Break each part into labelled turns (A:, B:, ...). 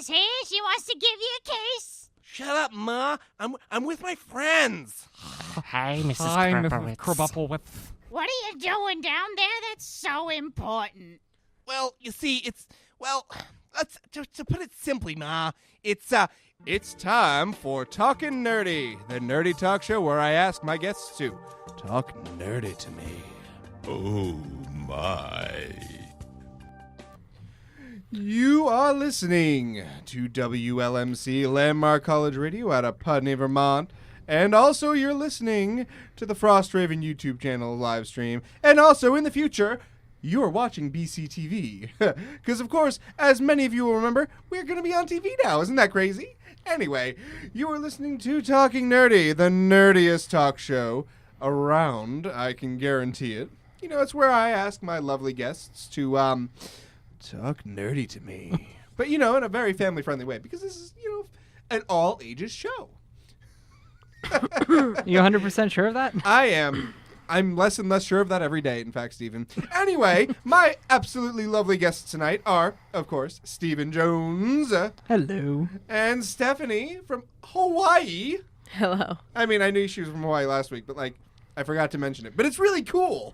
A: is here. She wants to give you a kiss.
B: Shut up, Ma. I'm with my friends.
C: Hi, Mrs.
D: Hi,
C: Krabowitz.
D: Mrs. Krabowitz.
A: What are you doing down there that's so important?
B: Well, you see, to put it simply, Ma, it's time for Talkin' Nerdy, the nerdy talk show where I ask my guests to talk nerdy to me.
E: Oh, my.
B: You are listening to WLMC Landmark College Radio out of Putney, Vermont. And also you're listening to the FrostRaven YouTube channel live stream. And also in the future, you are watching BCTV. Because, of course, as many of you will remember, we're going to be on TV now. Isn't that crazy? Anyway, you are listening to Talking Nerdy, the nerdiest talk show around. I can guarantee it. You know, it's where I ask my lovely guests to talk nerdy to me. But, you know, in a very family-friendly way. Because this is, you know, an all-ages show.
D: You 100% sure of that?
B: I am. I'm less and less sure of that every day, in fact, Stephen. Anyway, my absolutely lovely guests tonight are, of course, Stephen Jones.
D: Hello.
B: And Stephanie from Hawaii.
F: Hello.
B: I mean, I knew she was from Hawaii last week, but, like, I forgot to mention it. But it's really cool.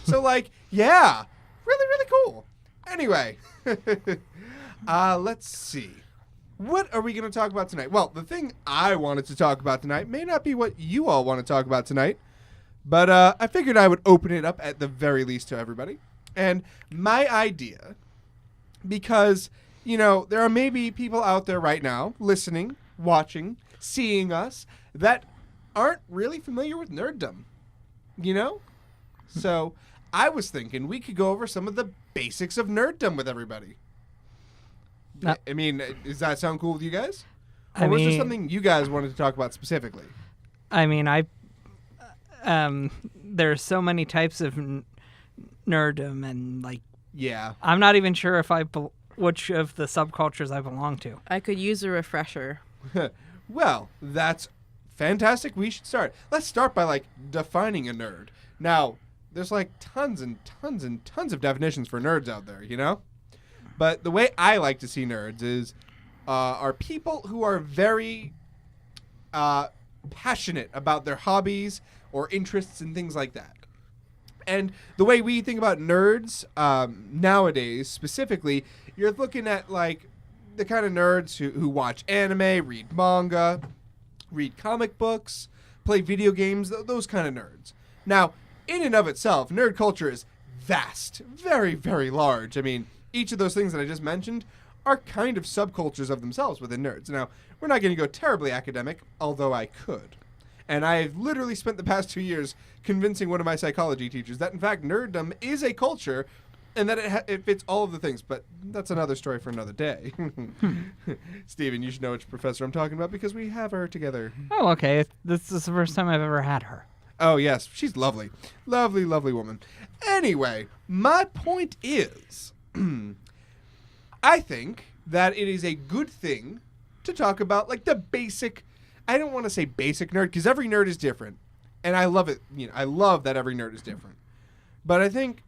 B: So, like, yeah, really, really cool. Anyway, let's see. What are we going to talk about tonight? Well, the thing I wanted to talk about tonight may not be what you all want to talk about tonight, but I figured I would open it up at the very least to everybody. And my idea, because, you know, there are maybe people out there right now listening, watching, seeing us that aren't really familiar with nerddom, you know? So I was thinking we could go over some of the basics of nerddom with everybody.
D: No.
B: I mean, does that sound cool with you guys? Or
D: I
B: was there
D: mean-
B: something you guys wanted to talk about specifically?
D: I mean, there's so many types of nerddom, and, like,
B: Yeah.
D: I'm not even sure if which of the subcultures I belong to.
F: I could use a refresher.
B: Well, that's fantastic. We should start. Let's start by, like, defining a nerd. Now, there's, like, tons and tons and tons of definitions for nerds out there, you know? But the way I like to see nerds is are people who are very passionate about their hobbies or interests and things like that. And the way we think about nerds nowadays, specifically, you're looking at, like, the kind of nerds who watch anime, read manga, read comic books, play video games, those kind of nerds. Now, in and of itself, nerd culture is vast, very, very large. I mean, each of those things that I just mentioned are kind of subcultures of themselves within nerds. Now, we're not going to go terribly academic, although I could. And I've literally spent the past 2 years convincing one of my psychology teachers that, in fact, nerddom is a culture and that it fits all of the things. But that's another story for another day. Steven, you should know which professor I'm talking about because we have her together.
D: Oh, okay. This is the first time I've ever had her.
B: Oh, yes. She's lovely. Lovely, lovely woman. Anyway, my point is, I think that it is a good thing to talk about, like, the basic, I don't want to say basic nerd, because every nerd is different. And I love it. You know, I love that every nerd is different. But I think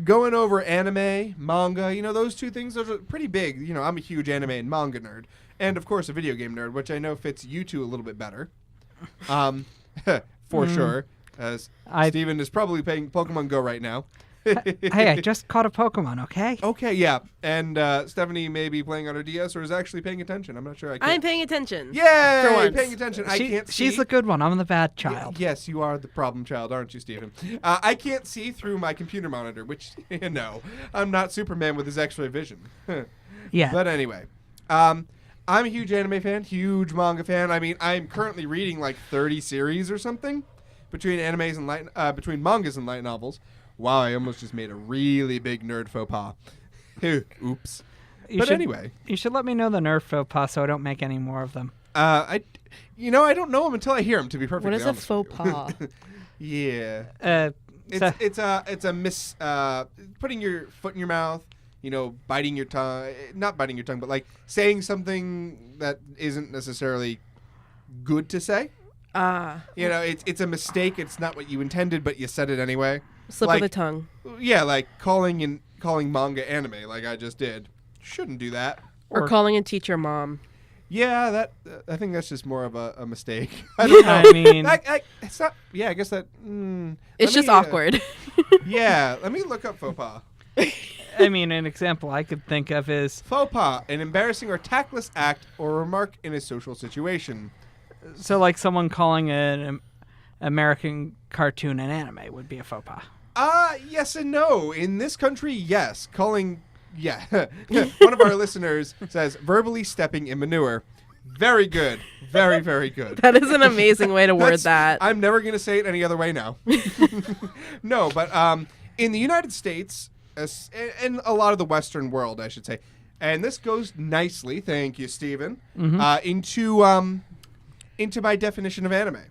B: going over anime, manga, you know, those two things, those are pretty big. You know, I'm a huge anime and manga nerd. And, of course, a video game nerd, which I know fits you two a little bit better. For sure. As Steven is probably playing Pokemon Go right now.
D: Hey, I just caught a Pokemon, okay?
B: Okay, yeah. And Stephanie may be playing on her DS or is actually paying attention. I'm not sure.
F: I'm paying attention.
B: Yay!
F: For once.
B: Paying attention. I can't see.
D: She's the good one. I'm the bad child.
B: Yes, you are the problem child, aren't you, Stephen? I can't see through my computer monitor, which, no, I'm not Superman with his X-ray vision.
D: Yeah.
B: But anyway, I'm a huge anime fan, huge manga fan. I mean, I'm currently reading like 30 series or something between animes and between mangas and light novels. Wow, I almost just made a really big nerd faux pas. Oops. Anyway.
D: You should let me know the nerd faux pas so I don't make any more of them.
B: I don't know them until I hear them, to be perfectly honest.
F: What is a faux pas?
B: Yeah. It's a putting your foot in your mouth, you know, biting your tongue, not biting your tongue, but like saying something that isn't necessarily good to say. You know, it's a mistake. It's not what you intended, but you said it anyway.
F: Slip of the tongue.
B: Yeah, like calling manga anime like I just did. Shouldn't do that.
F: Or calling a teacher mom.
B: Yeah, that I think that's just more of a mistake. I don't know.
D: I mean,
B: it's not. Yeah, I guess that.
F: It's just awkward.
B: Yeah, let me look up faux pas.
D: I mean, an example I could think of is
B: Faux pas, an embarrassing or tactless act or remark in a social situation.
D: so like someone calling an American cartoon an anime would be a faux pas.
B: Yes and no. In this country, yes. Calling, yeah. One of our listeners says, verbally stepping in manure. Very good. Very, very good.
F: That is an amazing way to word that.
B: I'm never going to say it any other way now. No, but in the United States, and a lot of the Western world, I should say, and this goes nicely, thank you, Stephen, into my definition of anime.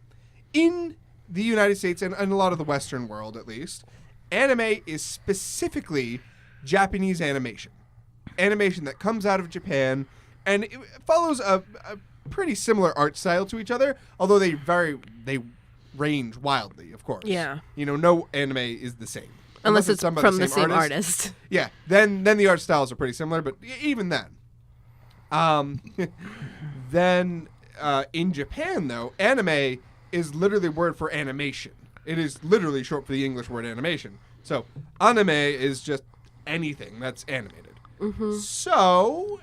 B: In the United States and a lot of the Western world, at least, anime is specifically Japanese animation. Animation that comes out of Japan, and it follows a pretty similar art style to each other, although they range wildly, of course.
F: Yeah.
B: You know, no anime is the same.
F: Unless it's
B: done by
F: from the same artist.
B: Yeah, then the art styles are pretty similar, but even then. Then in Japan, though, anime is literally a word for animation. It is literally short for the English word animation. So anime is just anything that's animated. So,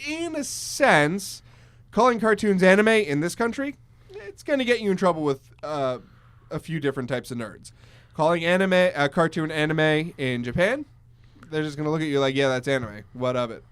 B: in a sense, calling cartoons anime in this country, it's going to get you in trouble with a few different types of nerds. Calling anime cartoon anime in Japan, they're just going to look at you like, yeah, that's anime. What of it?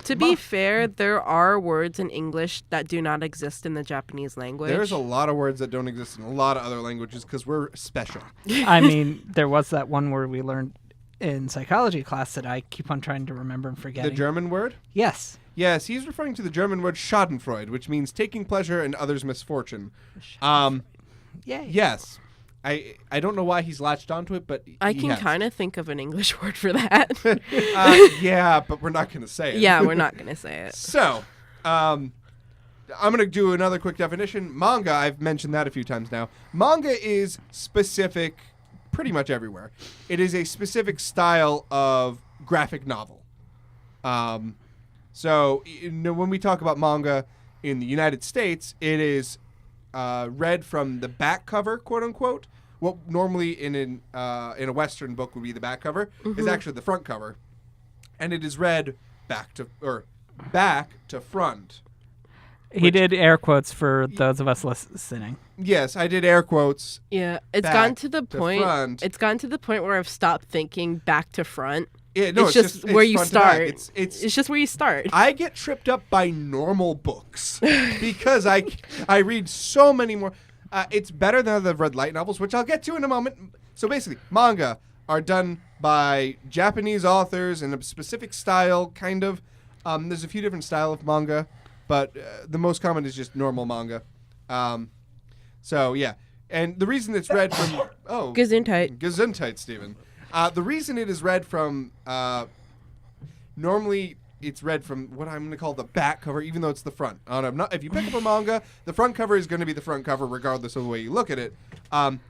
F: To be fair, there are words in English that do not exist in the Japanese language.
B: There's a lot of words that don't exist in a lot of other languages because we're special.
D: I mean, there was that one word we learned in psychology class that I keep on trying to remember and forgetting.
B: The German word?
D: Yes.
B: Yes, he's referring to the German word Schadenfreude, which means taking pleasure in others' misfortune.
D: Yay.
B: Yes. I don't know why he's latched onto it, but
F: I
B: he
F: can
B: has.
F: kind of think of an English word for that.
B: Yeah, but we're not going to say it.
F: Yeah, we're not going to say it.
B: So, I'm going to do another quick definition. Manga, I've mentioned that a few times now. Manga is specific pretty much everywhere. It is a specific style of graphic novel. So, when we talk about manga in the United States, it is read from the back cover, quote unquote. What normally in a Western book would be the back cover is actually the front cover, and it is read back to front.
D: He did air quotes for those of us listening.
B: Yes, I did air quotes.
F: Yeah, it's
B: back
F: gotten to the point.
B: front.
F: It's gotten to the point where I've stopped thinking back to front.
B: Yeah, no,
F: it's just where you
B: front to back.
F: start.
B: It's
F: just where you start.
B: I get tripped up by normal books because I read so many more. It's better than the red light novels, which I'll get to in a moment. So basically, manga are done by Japanese authors in a specific style, kind of. There's a few different style of manga, but the most common is just normal manga. So yeah, and the reason it's read from Gesundheit, Stephen. The reason it is read from normally it's read from what I'm going to call the back cover, even though it's the front. If you pick up a manga, the front cover is going to be the front cover, regardless of the way you look at it.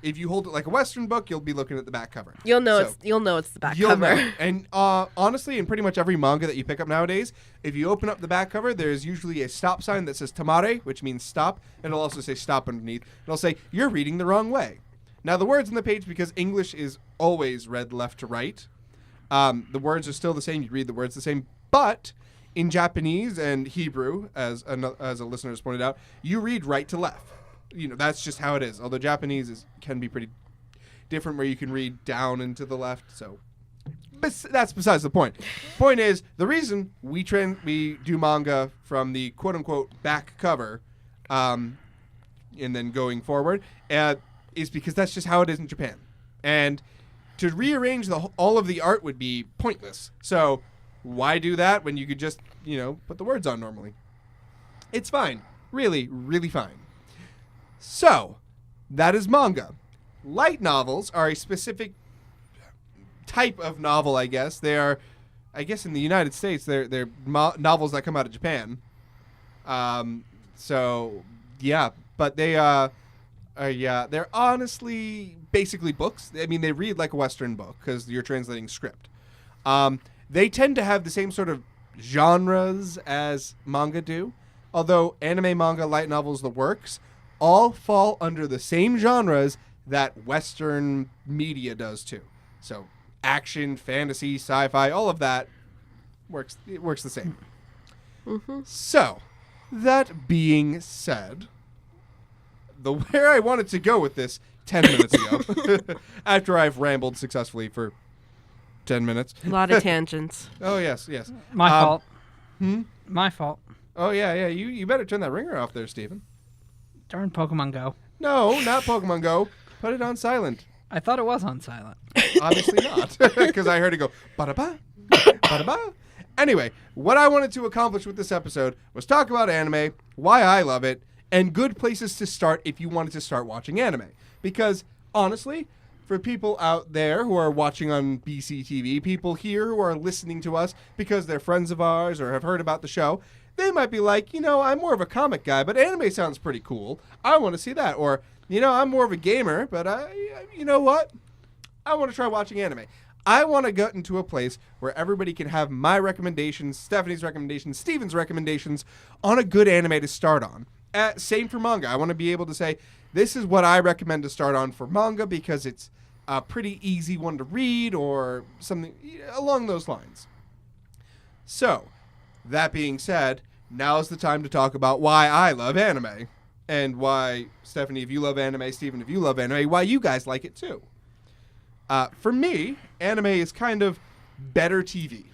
B: If you hold it like a Western book, you'll be looking at the back cover.
F: You'll know it's the back cover.
B: Know. And honestly, in pretty much every manga that you pick up nowadays, if you open up the back cover, there's usually a stop sign that says tamare, which means stop, and it'll also say stop underneath. It'll say you're reading the wrong way. Now the words on the page, because English is always read left to right, the words are still the same. You read the words the same. But in Japanese and Hebrew, as a listener has pointed out, you read right to left. You know, that's just how it is. Although Japanese can be pretty different where you can read down and to the left. So that's besides the point. Point is, the reason we do manga from the quote-unquote back cover and then going forward is because that's just how it is in Japan. And to rearrange all of the art would be pointless. So why do that when you could just, put the words on normally? It's fine. Really, really fine. So, that is manga. Light novels are a specific type of novel, I guess. They are, I guess in the United States, they're novels that come out of Japan. So, yeah. But they're honestly basically books. I mean, they read like a Western book because you're translating script. They tend to have the same sort of genres as manga do. Although anime, manga, light novels, the works all fall under the same genres that Western media does too. So action, fantasy, sci-fi, all of that works the same.
F: Mm-hmm.
B: So, that being said, where I wanted to go with this 10 minutes ago, after I've rambled successfully for 10 minutes.
F: A lot of tangents.
B: Oh, yes.
D: My fault.
B: Hmm?
D: My fault.
B: Oh, yeah. You better turn that ringer off there, Steven.
D: Darn Pokemon Go.
B: No, not Pokemon Go. Put it on silent.
D: I thought it was on silent.
B: Obviously not, because I heard it go, ba-da-ba, ba-da-ba. Anyway, what I wanted to accomplish with this episode was talk about anime, why I love it, and good places to start if you wanted to start watching anime. Because, honestly, for people out there who are watching on BCTV, people here who are listening to us because they're friends of ours or have heard about the show, they might be like, I'm more of a comic guy, but anime sounds pretty cool. I want to see that. Or, I'm more of a gamer, but you know what? I want to try watching anime. I want to get into a place where everybody can have my recommendations, Stephanie's recommendations, Steven's recommendations on a good anime to start on. Same for manga. I want to be able to say, this is what I recommend to start on for manga because it's a pretty easy one to read or something along those lines. So, that being said, now's the time to talk about why I love anime. And why, Stephanie, if you love anime, Steven, if you love anime, why you guys like it too. For me, anime is kind of better TV.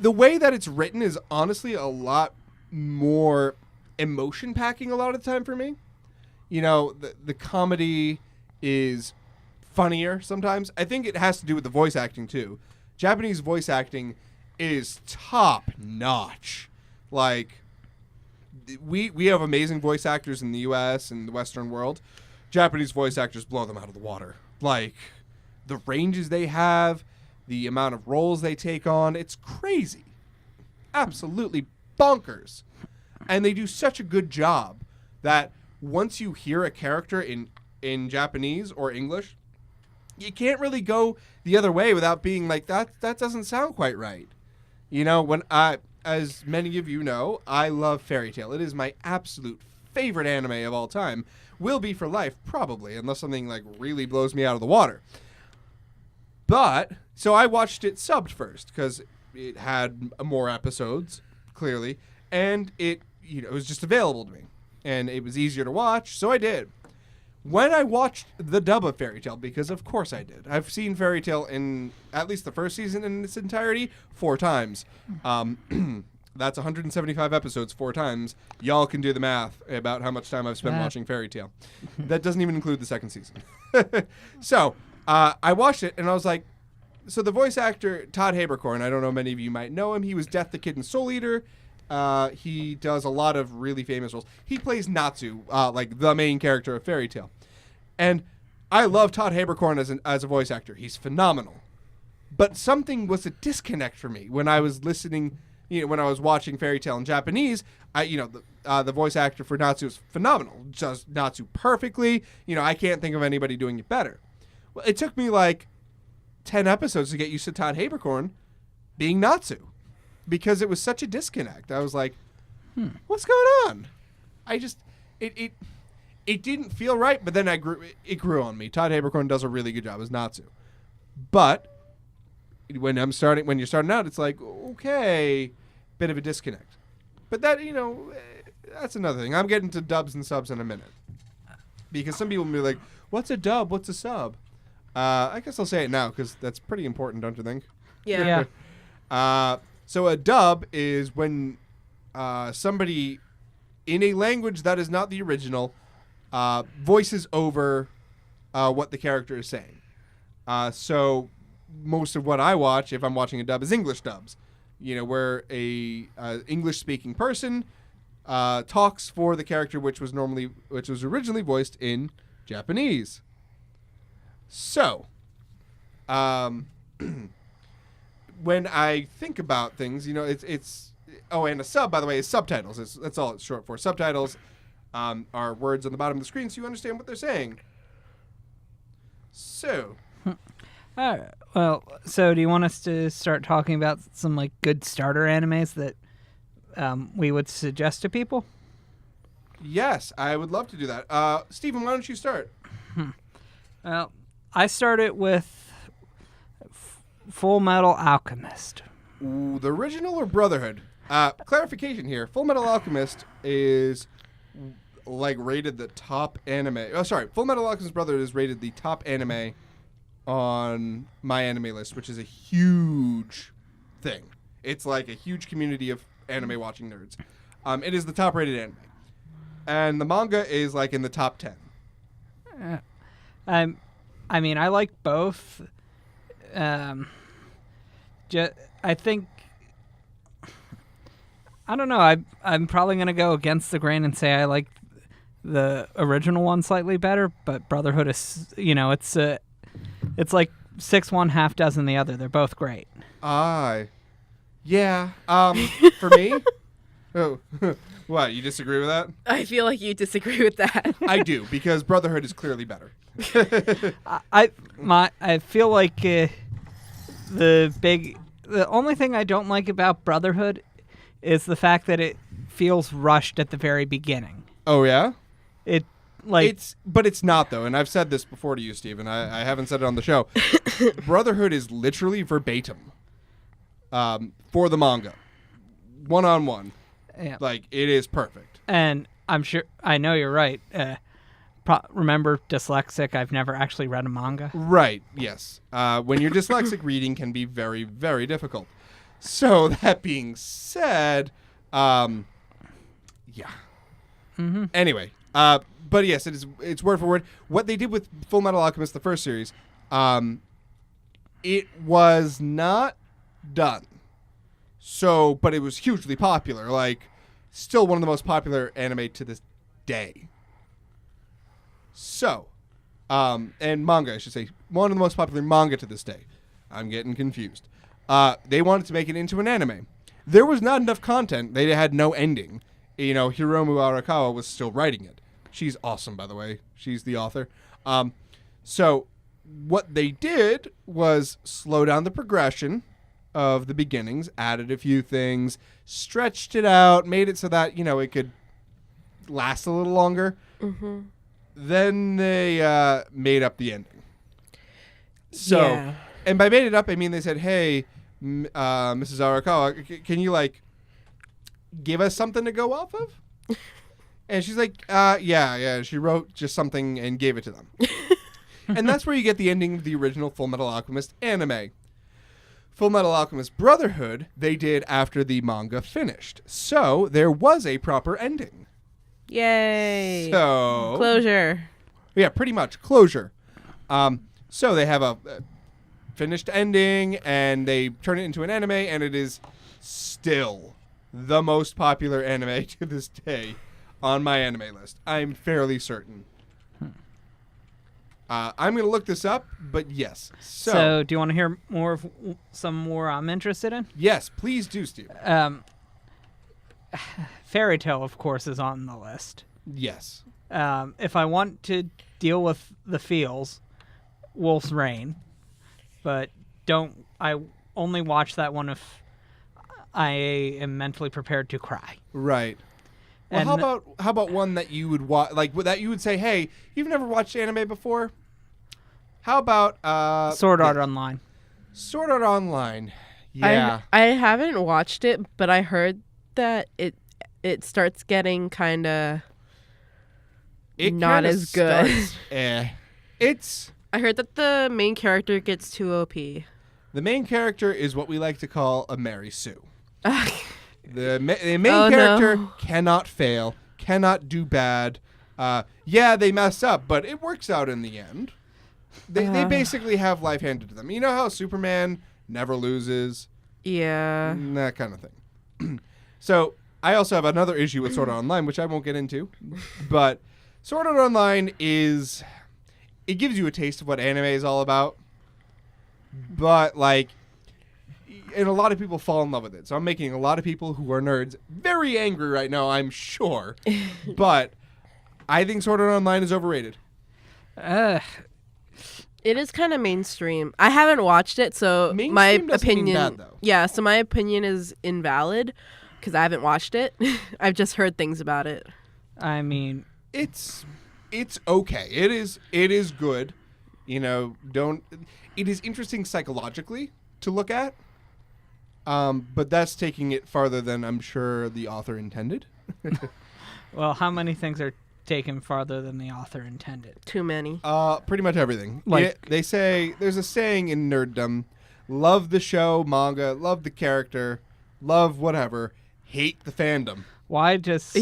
B: The way that it's written is honestly a lot more emotion-packing a lot of the time for me. The comedy is funnier sometimes. I think it has to do with the voice acting too. Japanese voice acting is top-notch. Like, we have amazing voice actors in the U.S. and the Western world. Japanese voice actors blow them out of the water. Like, the ranges they have, the amount of roles they take on, it's crazy. Absolutely bonkers. And they do such a good job that once you hear a character in Japanese or English, you can't really go the other way without being like, that doesn't sound quite right. As many of you know, I love Fairy Tail. It is my absolute favorite anime of all time. Will be for life, probably, unless something like really blows me out of the water. But, so I watched it subbed first, because it had more episodes, clearly, and it was just available to me. And it was easier to watch, so I did. When I watched the dub of Fairy Tail, because of course I did. I've seen Fairy Tail in at least the first season in its entirety 4 times. That's 175 episodes 4 times. Y'all can do the math about how much time I've spent watching Fairy Tail. That doesn't even include the second season. So, I watched it, and I was like, so the voice actor, Todd Haberkorn, I don't know, many of you might know him. He was Death the Kid in Soul Eater. He does a lot of really famous roles. He plays Natsu, like the main character of Fairy Tail. And I love Todd Haberkorn as a voice actor. He's phenomenal. But something was a disconnect for me when I was listening, when I was watching Fairy Tail in Japanese. The voice actor for Natsu is phenomenal. Does Natsu perfectly. I can't think of anybody doing it better. Well, it took me like 10 episodes to get used to Todd Haberkorn being Natsu. Because it was such a disconnect. I was like, what's going on? It didn't feel right, but then it grew on me. Todd Haberkorn does a really good job as Natsu. But when you're starting out, it's like, okay, bit of a disconnect. But that, that's another thing. I'm getting to dubs and subs in a minute. Because some people will be like, what's a dub? What's a sub? I guess I'll say it now because that's pretty important, don't you think?
F: Yeah.
B: So a dub is when somebody in a language that is not the original voices over what the character is saying. So most of what I watch, if I'm watching a dub, is English dubs. Where a English-speaking person talks for the character which was originally voiced in Japanese. So, when I think about things, it's and a sub, by the way, is subtitles. That's all it's short for. Subtitles are words on the bottom of the screen so you understand what they're saying. So.
D: Well, so do you want us to start talking about some like good starter animes that we would suggest to people?
B: Yes, I would love to do that. Stephen, why don't you start?
D: Well, I started with Fullmetal Alchemist.
B: Ooh, the original or Brotherhood? Clarification here. Fullmetal Alchemist is like rated the top anime. Oh, sorry. Fullmetal Alchemist Brotherhood is rated the top anime on my anime list, which is a huge thing. It's like a huge community of anime watching nerds. It is the top rated anime. And the manga is like in the top 10.
D: I mean, I like both. I think, I don't know. I'm probably gonna go against the grain and say I like the original one slightly better. But Brotherhood is, it's like 6 one, half dozen the other. They're both great.
B: Yeah. For me, oh, what? You disagree with that?
F: I feel like you disagree with that.
B: I do, because Brotherhood is clearly better.
D: I feel like the only thing I don't like about Brotherhood is the fact that it feels rushed at the very beginning.
B: Oh yeah? But it's not though, and I've said this before to you, Stephen. I haven't said it on the show. Brotherhood is literally verbatim for the manga, 1-on-1.
D: Yeah.
B: Like it is perfect.
D: And I know you're right. Remember, dyslexic, I've never actually read a manga.
B: Right, yes. When you're dyslexic, reading can be very, very difficult. So, that being said, yeah.
D: Mm-hmm.
B: Anyway, but yes, it's word for word. What they did with Fullmetal Alchemist, the first series, it was not done. So, but it was hugely popular. Like, still one of the most popular anime to this day. So, and manga, I should say, one of the most popular manga to this day. I'm getting confused. They wanted to make it into an anime. There was not enough content. They had no ending. Hiromu Arakawa was still writing it. She's awesome, by the way. She's the author. So, what they did was slow down the progression of the beginnings, added a few things, stretched it out, made it so that, it could last a little longer.
F: Mm-hmm.
B: Then they made up the ending. So,
F: yeah.
B: And by made it up, I mean they said, hey, Mrs. Arakawa, can you, give us something to go off of? And she's like, yeah. She wrote just something and gave it to them. And that's where you get the ending of the original Fullmetal Alchemist anime. Fullmetal Alchemist Brotherhood, they did after the manga finished. So, there was a proper ending.
F: Yay.
B: So
F: closure.
B: Yeah, pretty much. Closure. So they have a finished ending, and they turn it into an anime, and it is still the most popular anime to this day on my anime list. I'm fairly certain. I'm going to look this up, but yes.
D: So do you want to hear some more I'm interested in?
B: Yes, please do, Steve.
D: Fairy Tail, of course, is on the list.
B: Yes.
D: If I want to deal with the feels, Wolf's Rain, but I only watch that one if I am mentally prepared to cry.
B: Right. Well,
D: And
B: how about one that you would watch, that you would say, hey, you've never watched anime before? How about
D: Sword Art Online?
B: Sword Art Online. Yeah.
F: I haven't watched it, but I heard that it starts getting kind of not as good.
B: It's.
F: I heard that the main character gets too OP.
B: The main character is what we like to call a Mary Sue. The main character cannot fail, cannot do bad. Yeah, they mess up, but it works out in the end. They basically have life handed to them. You know how Superman never loses?
F: Yeah.
B: That kind of thing. So, I also have another issue with Sword Art Online, which I won't get into. But Sword Art Online it gives you a taste of what anime is all about. But, and a lot of people fall in love with it. So I'm making a lot of people who are nerds very angry right now, I'm sure. But I think Sword Art Online is overrated.
F: It is kind of mainstream. I haven't watched it, so my
B: Mainstream doesn't mean
F: opinion.
B: bad, though.
F: Yeah, so my opinion is invalid because I haven't watched it. I've just heard things about it.
D: I mean,
B: It's okay. It is good. It is interesting psychologically to look at. But that's taking it farther than I'm sure the author intended.
D: well, how many things are taken farther than the author intended?
F: Too many.
B: Pretty much everything.
D: Like-
B: They say there's a saying in nerddom: love the show, manga, love the character, love whatever, hate the fandom.
D: Why does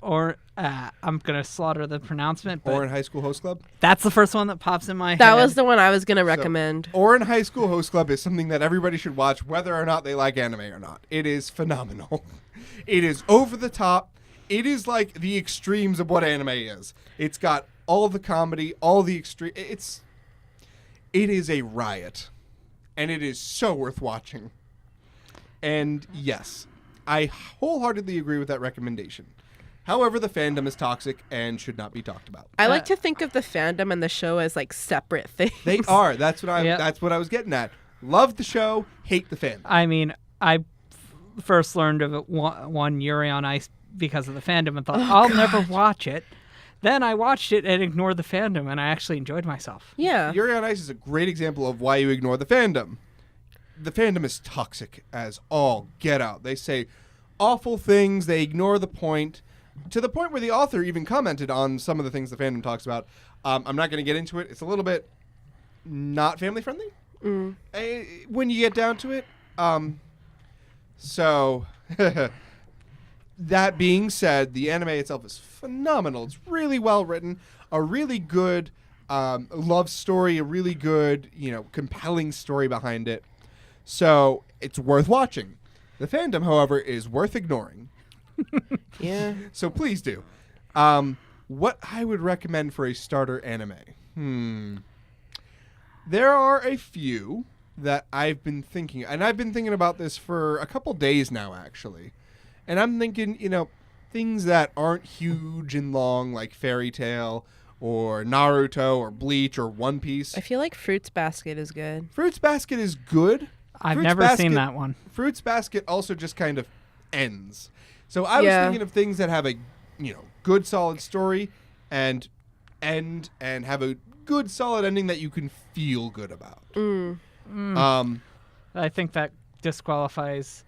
D: I'm gonna slaughter the pronouncement, but
B: Or in High School Host Club.
D: that's the first one that pops in my head.
F: That was the one I was going to recommend.
B: Or in High School Host Club is something that everybody should watch, whether or not they like anime or not. It is phenomenal. It is over the top. It is like the extremes of what anime is. It's got all the comedy, all the extreme. It is a riot, and it is so worth watching. And yes, I wholeheartedly agree with that recommendation. However, the fandom is toxic and should not be talked about.
F: I like to think of the fandom and the show as like separate things.
B: They are. That's what
D: Yep.
B: That's what I was getting at. Love the show, hate the fandom.
D: I mean, I first learned of it one Yuri on Ice because of the fandom and thought I'll never watch it. Then I watched it and ignored the fandom, and I actually enjoyed myself.
F: Yeah.
B: Yuri on Ice is a great example of why you ignore the fandom. The fandom is toxic as all get out. They say awful things. They ignore the point, to the point where the author even commented on some of the things the fandom talks about. I'm not going to get into it. It's a little bit not family friendly when you get down to it. So that being said, the anime itself is phenomenal. It's really well written, a really good love story, a really good, compelling story behind it. So it's worth watching. The fandom, however, is worth ignoring.
F: Yeah.
B: So please do. What I would recommend for a starter anime? There are a few that I've been thinking, and I've been thinking about this for a couple days now, actually. And I'm thinking, things that aren't huge and long, like Fairy Tail or Naruto or Bleach or One Piece.
F: I feel like Fruits Basket is good.
B: Fruits Basket is good.
D: I've
B: Fruits
D: never seen
B: Basket-
D: that one.
B: Fruits Basket also just kind of ends. So I was
F: Yeah.
B: thinking of things that have a, good solid story and end and have a good solid ending that you can feel good about.
D: I think that disqualifies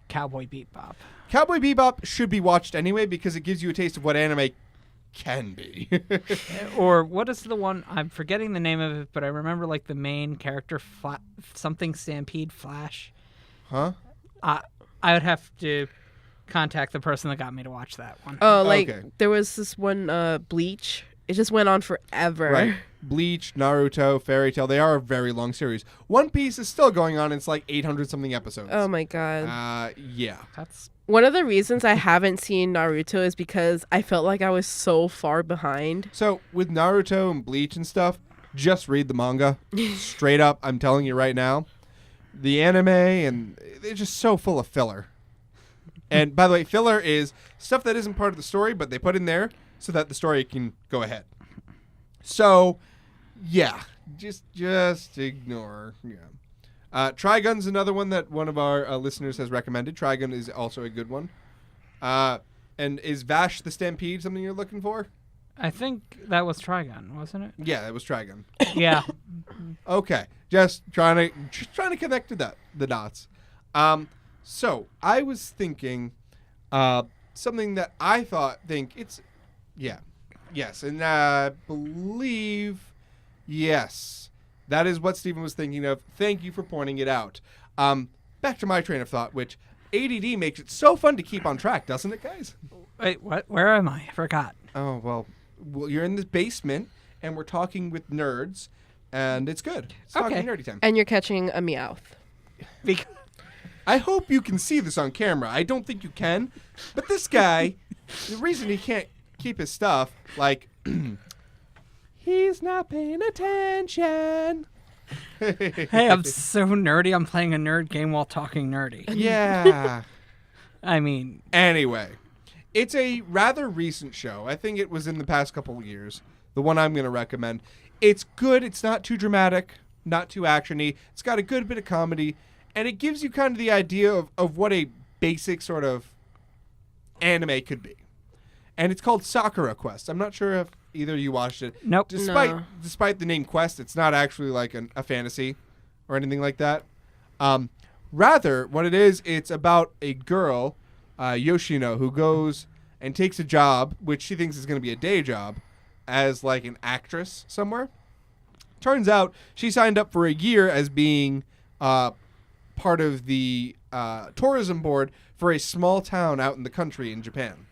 D: Cowboy Bebop.
B: Cowboy Bebop should be watched anyway because it gives you a taste of what anime can be.
D: Or what is the one? I'm forgetting the name of it, but I remember like the main character, something Stampede Flash.
B: Huh?
D: I would have to contact the person that got me to watch that one.
F: Oh, like
B: Okay.
F: there was this one Bleach. It just went on forever.
B: Right. Bleach, Naruto, Fairy Tail, they are a very long series. One Piece is still going on. It's like 800 something episodes.
F: Oh my god.
B: Yeah.
D: That's
F: One of the reasons I haven't seen Naruto is because I felt like I was so far behind.
B: So with Naruto and Bleach and stuff, just read the manga. Straight up, I'm telling you right now. The anime, and they're just so full of filler. And by the way, filler is stuff that isn't part of the story, but they put in there so that the story can go ahead. So, yeah, just ignore. Yeah. Trigun's another one that one of our listeners has recommended. Trigun is also a good one. And is Vash the Stampede something you're looking for?
D: I think that was Trigun, wasn't it?
B: Yeah, it was Trigun.
D: Yeah.
B: Okay, just trying to connect to the dots. So I was thinking something that I think it's yes, and I believe yes, that is what Stephen was thinking of. Thank you for pointing it out. Back to my train of thought, which ADD makes it so fun to keep on track, doesn't it, guys?
D: Wait, what? Where am I? I forgot.
B: Oh well, you're in the basement and we're talking with nerds, and it's good. It's talking
D: Okay.
B: nerdy time.
F: And you're catching a Meowth.
D: Because
B: I hope you can see this on camera. I don't think you can. But this guy, the reason he can't keep his stuff, like, he's not paying attention.
D: hey, I'm so nerdy. I'm playing a nerd game while talking nerdy.
B: Yeah.
D: I mean,
B: Anyway, it's a rather recent show. I think it was in the past couple of years. The one I'm going to recommend. It's good. It's not too dramatic, not too actiony. It's got a good bit of comedy, and it gives you kind of the idea of what a basic sort of anime could be. And it's called Sakura Quest. I'm not sure if either of you watched it.
D: Nope.
B: Despite the name Quest, it's not actually like a fantasy or anything like that. Rather, what it is, it's about a girl, Yoshino, who goes and takes a job, which she thinks is going to be a day job, as like an actress somewhere. Turns out she signed up for a year as being part of the tourism board for a small town out in the country in Japan.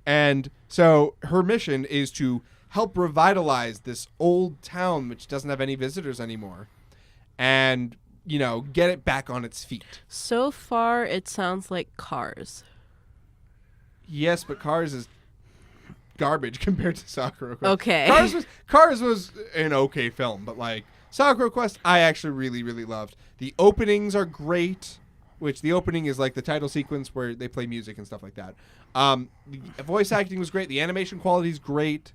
B: And so her mission is to help revitalize this old town which doesn't have any visitors anymore and, you know, get it back on its feet.
F: So far, it sounds like Cars.
B: Yes, but Cars is garbage compared to Sakura Quest.
F: Okay.
B: Cars was an okay film, but like Sakura Quest, I actually really, really loved. The openings are great, which the opening is like the title sequence where they play music and stuff like that. The voice acting was great. The animation quality is great.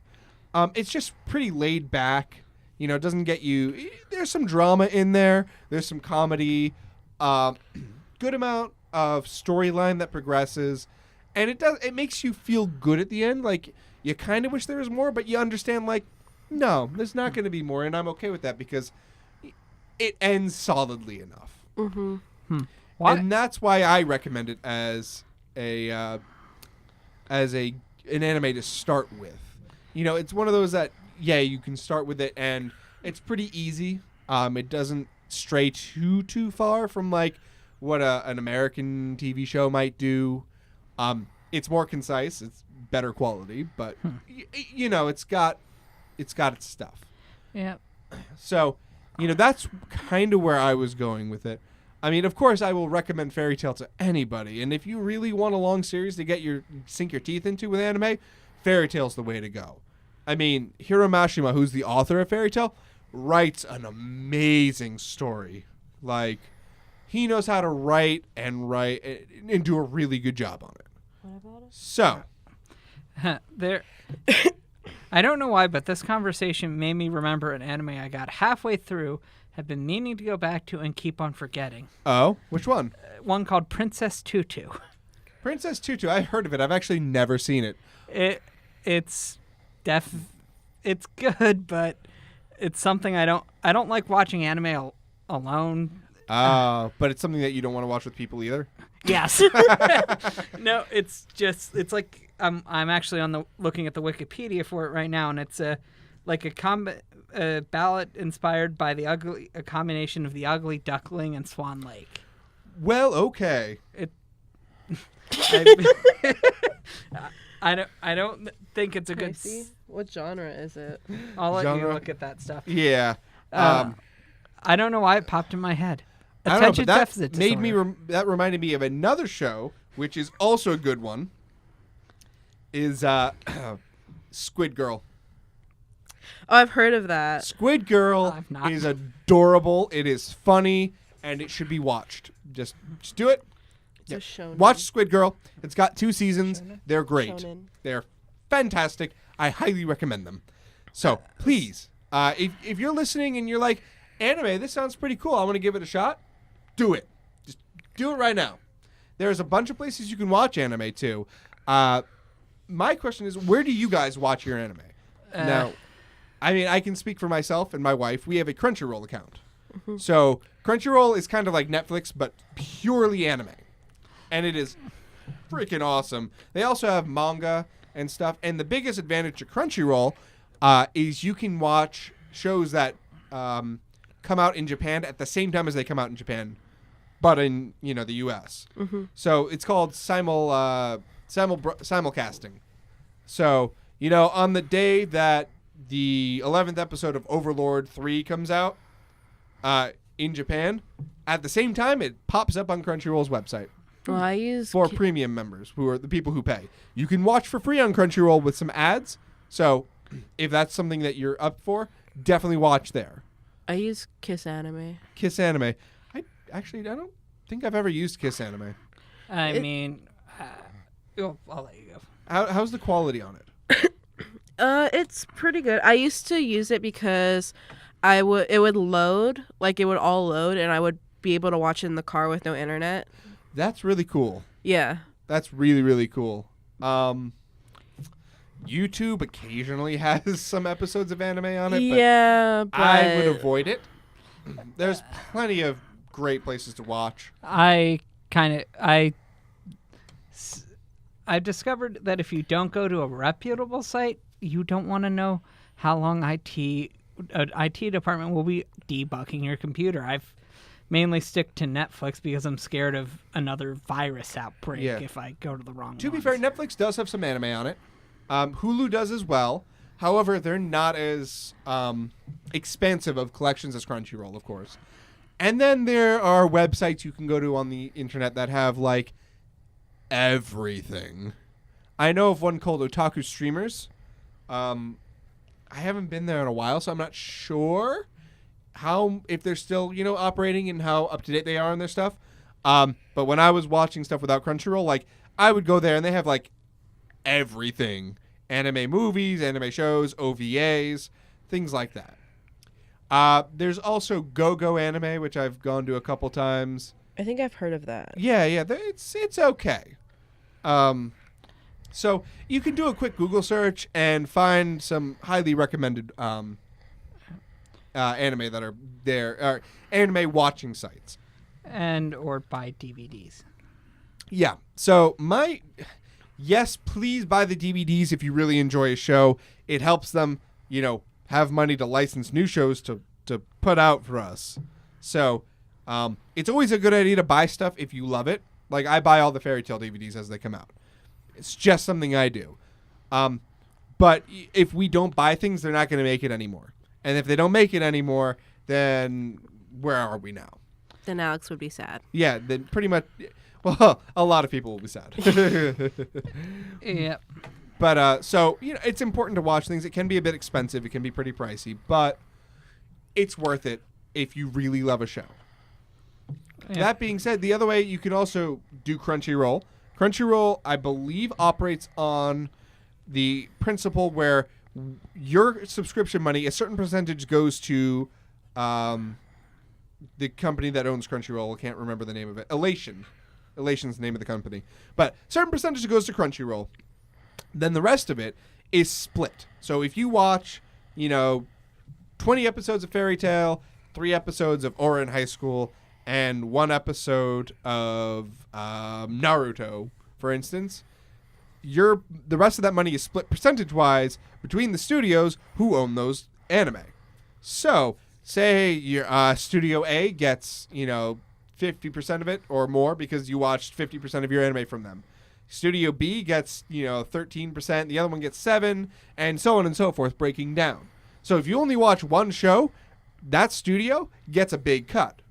B: It's just pretty laid back. You know, it doesn't get you. There's some drama in there. There's some comedy. Good amount of storyline that progresses. And it makes you feel good at the end. Like, you kind of wish there was more, but you understand, like, no, there's not going to be more, and I'm okay with that because it ends solidly enough.
F: Mm-hmm.
B: And that's why I recommend it as an anime to start with. You know, it's one of those that, yeah, you can start with it, and it's pretty easy. It doesn't stray too far from, like, what an American TV show might do. It's more concise. It's better quality, but you know, it's got its stuff.
D: Yeah.
B: So, you know, that's kind of where I was going with it. I mean, of course, I will recommend Fairy Tail to anybody, and if you really want a long series to sink your teeth into with anime, Fairy Tail's the way to go. I mean, Hiro Mashima, who's the author of Fairy Tail, writes an amazing story. Like, he knows how to write and do a really good job on it.
F: What about it?
B: So,
D: I don't know why, but this conversation made me remember an anime I got halfway through, have been meaning to go back to, and keep on forgetting.
B: Oh, which one?
D: One called Princess Tutu.
B: Princess Tutu. I've heard of it. I've actually never seen it.
D: It's good, but it's something I don't like watching anime alone.
B: But it's something that you don't want to watch with people either.
D: Yes. No, it's like I'm actually looking at the Wikipedia for it right now, and it's a ballad inspired by a combination of the Ugly Duckling and Swan Lake.
B: Well, okay.
D: I don't think it's a good.
F: What genre is it?
D: I'll let you look at that stuff.
B: Yeah.
D: I don't know why it popped in my head.
B: Attention
D: deficit
B: made
D: disorder.
B: that reminded me of another show, which is also a good one. Is Squid Girl.
F: Oh, I've heard of that.
B: Squid Girl
D: I've not.
B: is adorable. It is funny, and it should be watched. Just do it.
F: It's a shonen.
B: Watch Squid Girl. It's got 2 seasons. They're great.
F: Shonen.
B: They're fantastic. I highly recommend them. So please, if you're listening and you're like, anime, this sounds pretty cool, I want to give it a shot, do it. Just do it right now. There's a bunch of places you can watch anime too. My question is, where do you guys watch your anime? Now, I mean, I can speak for myself and my wife. We have a Crunchyroll account.
F: Mm-hmm.
B: So Crunchyroll is kind of like Netflix, but purely anime. And it is freaking awesome. They also have manga and stuff. And the biggest advantage of Crunchyroll is you can watch shows that come out in Japan at the same time as they come out in Japan, but in, you know, the U.S.
F: Mm-hmm.
B: So it's called simulcasting. So, you know, on the day that the 11th episode of Overlord 3 comes out in Japan, at the same time it pops up on Crunchyroll's website.
F: Well, I use
B: for premium members, who are the people who pay. You can watch for free on Crunchyroll with some ads. So if that's something that you're up for, definitely watch there.
F: I use Kiss Anime.
B: Kiss Anime. I don't think I've ever used Kiss Anime.
D: I'll let you go.
B: How's the quality on it?
F: It's pretty good. I used to use it because it would load, like it would all load, and I would be able to watch it in the car with no internet.
B: That's really cool.
F: Yeah.
B: That's really, really cool. YouTube occasionally has some episodes of anime on it,
F: but
B: I would avoid it. There's plenty of great places to watch.
D: I've discovered that if you don't go to a reputable site, you don't want to know how long IT department will be debugging your computer. I've mainly stick to Netflix because I'm scared of another virus outbreak if I go to the wrong
B: To be
D: ones.
B: fair, Netflix does have some anime on it. Hulu does as well. However, they're not as expansive of collections as Crunchyroll, of course. And then there are websites you can go to on the internet that have, like, everything. I know of one called Otaku Streamers. I haven't been there in a while, so I'm not sure if they're still, operating and how up to date they are on their stuff. But when I was watching stuff without Crunchyroll, like, I would go there and they have, like, everything. Anime movies, anime shows, OVAs, things like that. There's also Go Anime, which I've gone to a couple times.
F: I think I've heard of that.
B: Yeah, it's okay. So you can do a quick Google search and find some highly recommended anime that are there, or anime watching sites.
D: Or buy DVDs.
B: Yeah. So yes, please buy the DVDs if you really enjoy a show. It helps them, have money to license new shows to put out for us. So it's always a good idea to buy stuff if you love it. Like, I buy all the Fairy Tail DVDs as they come out. It's just something I do. But if we don't buy things, they're not going to make it anymore. And if they don't make it anymore, then where are we now?
F: Then Alex would be sad.
B: Yeah, then pretty much... Well, a lot of people will be sad.
D: Yep.
B: But, so, it's important to watch things. It can be a bit expensive. It can be pretty pricey. But it's worth it if you really love a show.
D: Yep.
B: That being said, the other way, you can also do Crunchyroll. Crunchyroll, I believe, operates on the principle where your subscription money, a certain percentage goes to the company that owns Crunchyroll. I can't remember the name of it. Elation. Elation's the name of the company. But certain percentage goes to Crunchyroll. Then the rest of it is split. So if you watch, 20 episodes of Fairy Tail, 3 episodes of Ouran High School, and 1 episode of Naruto, for instance, the rest of that money is split percentage-wise between the studios who own those anime. So, say your Studio A gets, 50% of it or more because you watched 50% of your anime from them. Studio B gets, 13%, the other one gets 7%, and so on and so forth, breaking down. So if you only watch one show, that studio gets a big cut.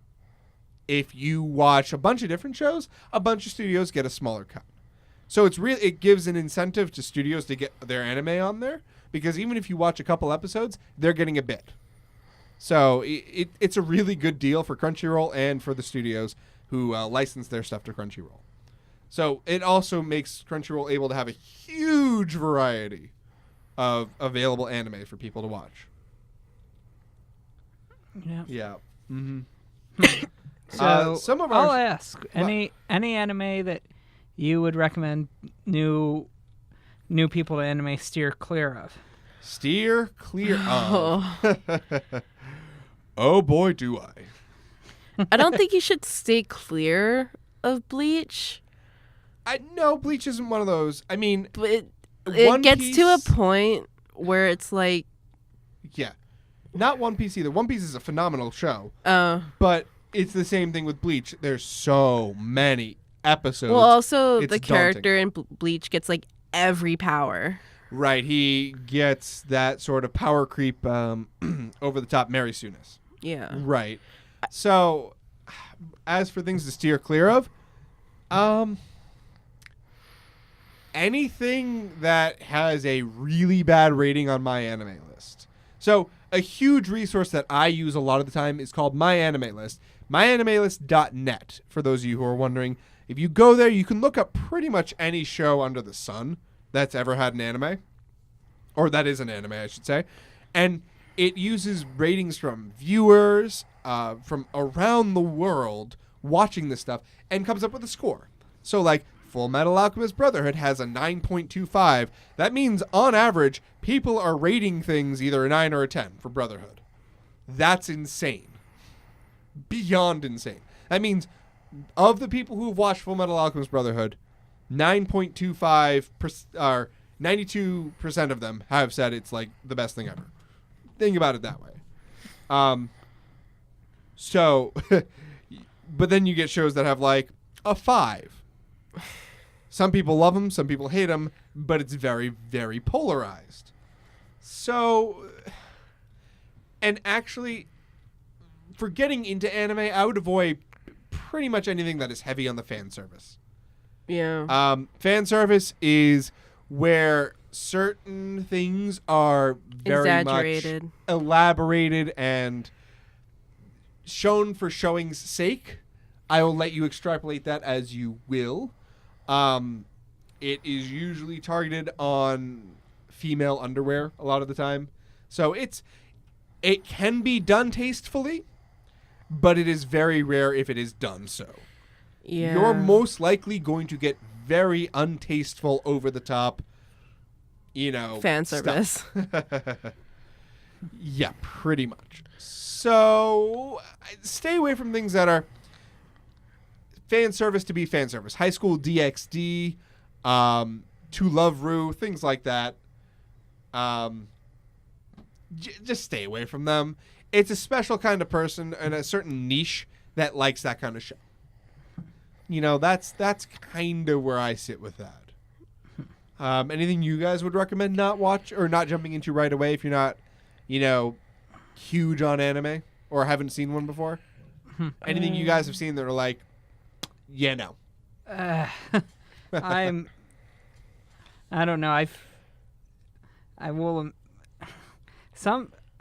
B: If you watch a bunch of different shows, a bunch of studios get a smaller cut. So it gives an incentive to studios to get their anime on there, because even if you watch a couple episodes, they're getting a bit. So it's a really good deal for Crunchyroll and for the studios who license their stuff to Crunchyroll. So it also makes Crunchyroll able to have a huge variety of available anime for people to watch.
D: Yeah.
B: Yeah. Mm-hmm.
D: So
B: some of our
D: I'll ask any anime that you would recommend new people to anime steer clear of.
B: Steer clear of. Oh boy, do I.
F: I don't think you should stay clear of Bleach.
B: No, Bleach isn't one of those. I mean,
F: But it
B: One
F: gets
B: Piece,
F: to a point where it's like,
B: yeah, not One Piece either. One Piece is a phenomenal show,
F: oh.
B: but it's the same thing with Bleach. There's so many episodes.
F: Well, also
B: It's
F: the
B: daunting.
F: character in Bleach gets like every power.
B: Right, he gets that sort of power creep over the top Mary Sunis.
F: Yeah.
B: Right. So, as for things to steer clear of, anything that has a really bad rating on My Anime List. So, a huge resource that I use a lot of the time is called My Anime List. MyAnimeList.net, for those of you who are wondering. If you go there, you can look up pretty much any show under the sun that's ever had an anime. or that is an anime, I should say. And it uses ratings from viewers from around the world watching this stuff and comes up with a score. So, like, Fullmetal Alchemist Brotherhood has a 9.25. That means, on average, people are rating things either a 9 or a 10 for Brotherhood. That's insane. Beyond insane. That means, of the people who have watched Fullmetal Alchemist Brotherhood, 92% of them have said it's, like, the best thing ever. Think about it that way. So, but then you get shows that have, like, a 5. Some people love them, some people hate them, but it's very, very polarized. So, and actually, for getting into anime, I would avoid pretty much anything that is heavy on the fan service.
F: Yeah.
B: Fan service is where certain things are very
F: Exaggerated.
B: much elaborated and shown for showing's sake. I will let you extrapolate that as you will. It is usually targeted on female underwear a lot of the time. So it can be done tastefully, but it is very rare if it is done so.
F: Yeah.
B: You're most likely going to get very untasteful, over the top,
F: fan service.
B: Yeah, pretty much. So stay away from things that are fan service to be fan service. High School DxD, To Love Ru, things like that. Just stay away from them. It's a special kind of person and a certain niche that likes that kind of show. That's kind of where I sit with that. Anything you guys would recommend not watch or not jumping into right away if you're not, huge on anime or haven't seen one before? Anything you guys have seen that are like, yeah, no.
D: I don't know. I will.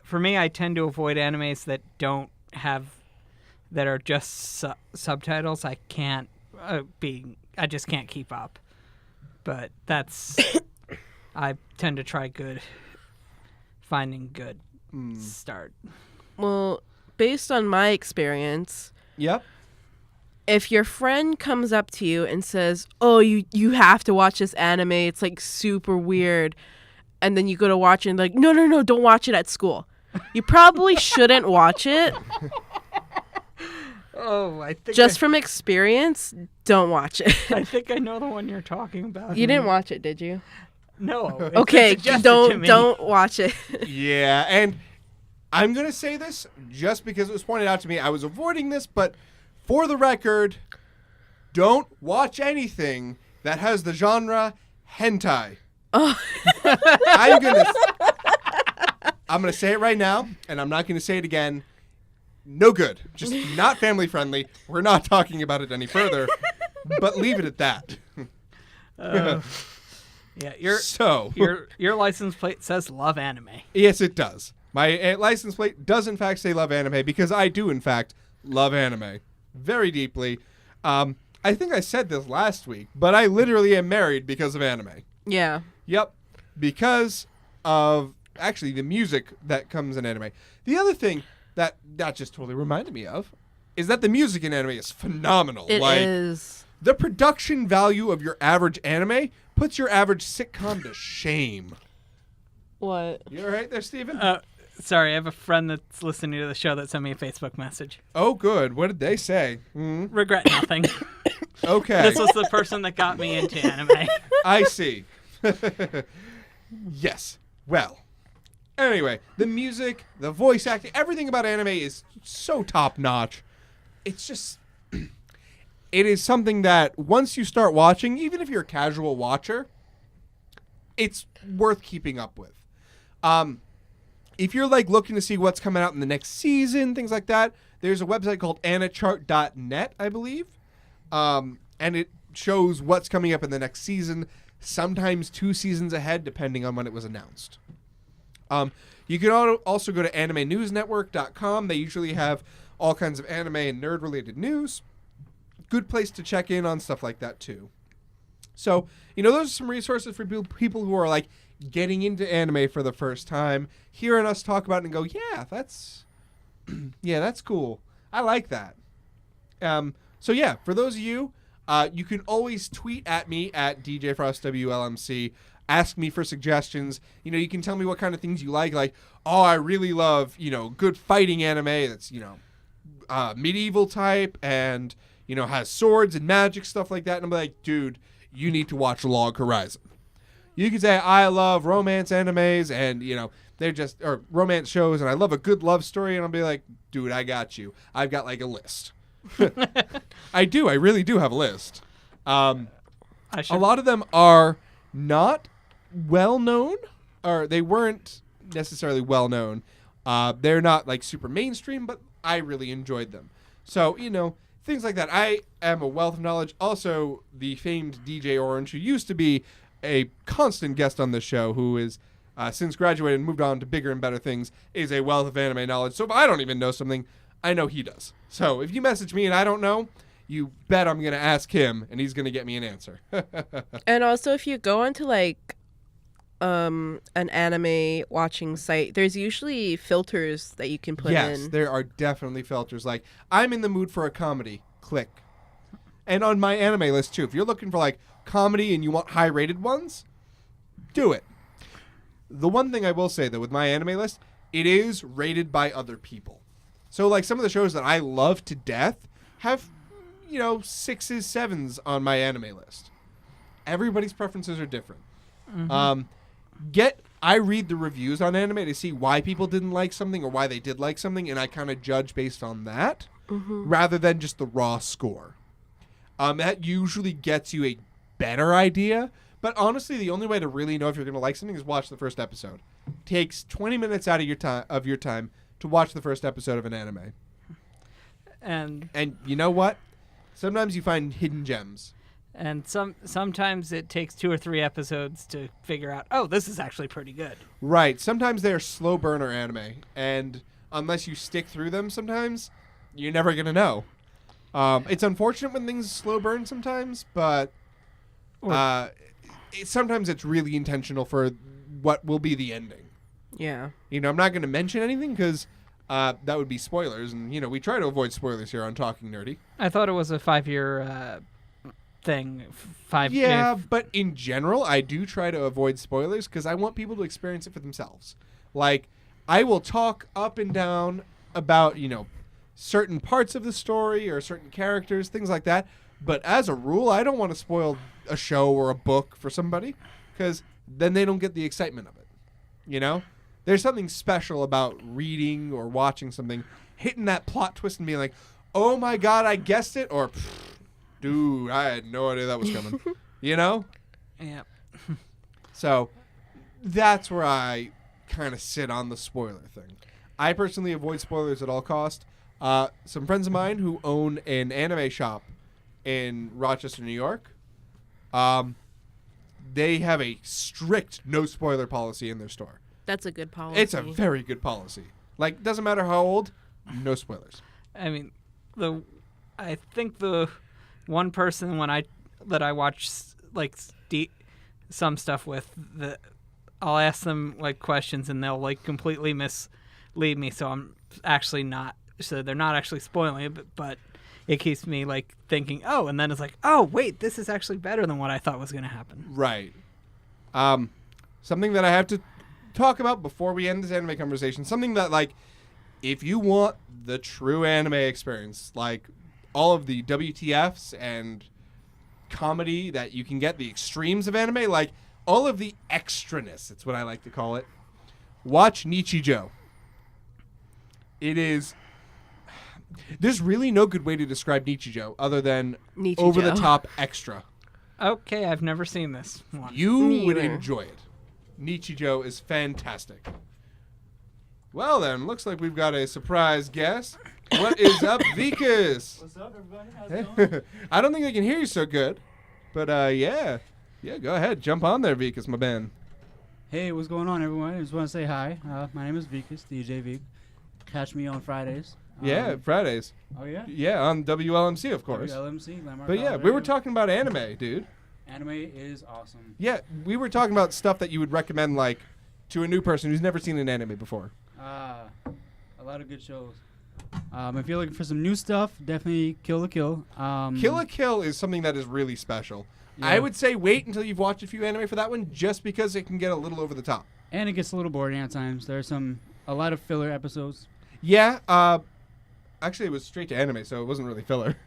D: For me, I tend to avoid animes that are just subtitles. I just can't keep up. But I tend to try finding good start.
F: Well, based on my experience,
B: Yep.
F: if your friend comes up to you and says, "Oh, you have to watch this anime. It's like super weird," and then you go to watch it and like, no, don't watch it at school. You probably shouldn't watch it.
D: Oh, I think
F: just from experience, don't watch it.
D: I think I know the one you're talking about.
F: You didn't watch it, did you?
D: No.
F: Okay, don't watch it.
B: Yeah, and I'm going to say this just because it was pointed out to me. I was avoiding this, but for the record, don't watch anything that has the genre hentai.
F: Oh.
B: I'm going to say it right now, and I'm not going to say it again. No good. Just not family friendly. We're not talking about it any further, but leave it at that.
D: Yeah, your license plate says love anime.
B: Yes, it does. My license plate does in fact say love anime because I do in fact love anime very deeply. I think I said this last week, but I literally am married because of anime.
F: Yeah.
B: Yep. Because of actually the music that comes in anime. The other thing that just totally reminded me of is that the music in anime is phenomenal.
F: It is.
B: The production value of your average anime puts your average sitcom to shame.
F: What?
B: You all right there, Steven?
D: Sorry, I have a friend that's listening to the show that sent me a Facebook message.
B: Oh, good. What did they say?
D: Regret nothing.
B: Okay.
D: This was the person that got me into anime.
B: I see. Yes. Well. Anyway, the music, the voice acting, everything about anime is so top-notch. It's just... It is something that once you start watching, even if you're a casual watcher, it's worth keeping up with. If you're like looking to see what's coming out in the next season, things like that, there's a website called anachart.net, I believe. And it shows what's coming up in the next season, sometimes 2 seasons ahead, depending on when it was announced. You can also go to animenewsnetwork.com. They usually have all kinds of anime and nerd-related news. Good place to check in on stuff like that, too. So, those are some resources for people who are, like, getting into anime for the first time, hearing us talk about it and go, yeah, that's cool. I like that. So yeah, for those of you, you can always tweet at me at DJFrostWLMC. Ask me for suggestions. You can tell me what kind of things you like. Like, oh, I really love, good fighting anime that's, medieval type and, has swords and magic, stuff like that. And I'm like, dude, you need to watch Log Horizon. You can say, I love romance animes and, they're just, or romance shows and I love a good love story. And I'll be like, dude, I got you. I've got like a list. I do. I really do have a list. A lot of them are not well known, or they weren't necessarily well known. They're not like super mainstream, but I really enjoyed them. So, things like that. I am a wealth of knowledge. Also, the famed DJ Orange, who used to be a constant guest on this show, who is since graduated and moved on to bigger and better things, is a wealth of anime knowledge. So if I don't even know something, I know he does. So if you message me and I don't know, you bet I'm going to ask him, and he's going to get me an answer.
F: And also, if you go onto like an anime watching site, there's usually filters that you can put in.
B: Yes, there are definitely filters. Like, I'm in the mood for a comedy. Click. And on my anime list, too. If you're looking for, like, comedy and you want high-rated ones, do it. The one thing I will say, though, with my anime list, it is rated by other people. So, like, some of the shows that I love to death have, 6s, 7s on my anime list. Everybody's preferences are different. Mm-hmm. I read the reviews on anime to see why people didn't like something or why they did like something, and I kind of judge based on that rather than just the raw score. That usually gets you a better idea, but honestly, the only way to really know if you're going to like something is watch the first episode. Takes 20 minutes out of your time to watch the first episode of an anime. And you know what? Sometimes you find hidden gems.
D: And sometimes it takes 2 or 3 episodes to figure out, oh, this is actually pretty good.
B: Right. Sometimes they're slow burner anime, and unless you stick through them sometimes, you're never going to know. It's unfortunate when things slow burn sometimes, but sometimes it's really intentional for what will be the ending.
F: Yeah.
B: I'm not going to mention anything because that would be spoilers, and, we try to avoid spoilers here on Talking Nerdy.
D: I thought it was a 5-year thing.
B: But in general, I do try to avoid spoilers because I want people to experience it for themselves. Like, I will talk up and down about, certain parts of the story or certain characters, things like that. But as a rule, I don't want to spoil a show or a book for somebody because then they don't get the excitement of it. There's something special about reading or watching something, hitting that plot twist and being like, oh my God, I guessed it, or dude, I had no idea that was coming.
D: Yeah.
B: So that's where I kind of sit on the spoiler thing. I personally avoid spoilers at all cost. Some friends of mine who own an anime shop in Rochester, New York, they have a strict no spoiler policy in their store.
F: That's a good policy.
B: It's a very good policy. Like, doesn't matter how old, no spoilers.
D: I mean, I think the one person that I watch like some stuff with, I'll ask them like questions and they'll like completely mislead me, so I'm actually not. So they're not actually spoiling it, but it keeps me like thinking, oh, and then it's like, oh wait, this is actually better than what I thought was going to happen.
B: Right. Something that I have to talk about before we end this anime conversation. Something that, like, if you want the true anime experience, like all of the WTFs and comedy that you can get, the extremes of anime, like all of the extraness, it's what I like to call it, watch Nichijou. It is... There's really no good way to describe Nichijou other than over-the-top extra.
D: Okay, I've never seen this one.
B: You would enjoy it. Nichijou is fantastic. Well then, looks like we've got a surprise guest. What is up, Vikas?
C: What's up, everybody? How's it going?
B: I don't think they can hear you so good, but yeah, go ahead, jump on there, Vikas, my man.
C: Hey, what's going on, everyone? I just want to say hi. My name is Vikas, DJ Vik. Catch me on Fridays.
B: Fridays.
C: Oh yeah?
B: Yeah, on WLMC, of course.
C: WLMC, Landmark.
B: But yeah, we were talking about anime, dude.
C: Anime is awesome.
B: Yeah, we were talking about stuff that you would recommend, like, to a new person who's never seen an anime before.
C: A lot of good shows. If you're looking for some new stuff, definitely Kill la Kill.
B: Kill la Kill is something that is really special.
C: Yeah.
B: I would say wait until you've watched a few anime for that one, just because it can get a little over the top.
C: And it gets a little boring at times. There's a lot of filler episodes.
B: Yeah, actually it was straight to anime, so it wasn't really filler.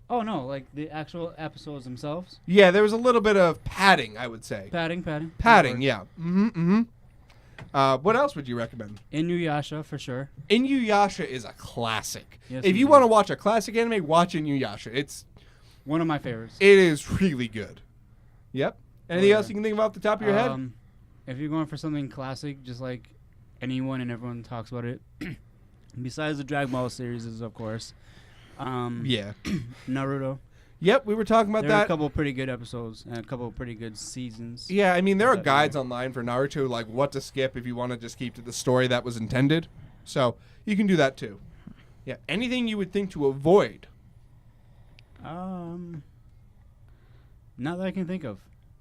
C: Oh no, like the actual episodes themselves.
B: Yeah, there was a little bit of padding, I would say.
C: Padding.
B: Padding, yeah. What else would you recommend?
D: Inuyasha for sure.
B: Inuyasha is a classic.
C: Yes,
B: If you want to watch a classic anime, watch Inuyasha. It's
C: one of my favorites.
B: It is really good. Yep. Anything else you can think of off the top of your head?
C: If you're going for something classic, just like anyone and everyone talks about it, besides the Dragon Ball series, of course.
B: Yeah.
C: Naruto.
B: Yep, we were talking about
C: There are
B: that.
C: a couple of pretty good episodes and a couple of pretty good seasons.
B: Yeah, I mean, there are
C: That
B: guides online for Naruto, like what to skip if you want to just keep to the story that was intended. So you can do that too. Yeah, anything you would think to avoid.
C: Not that I can think of.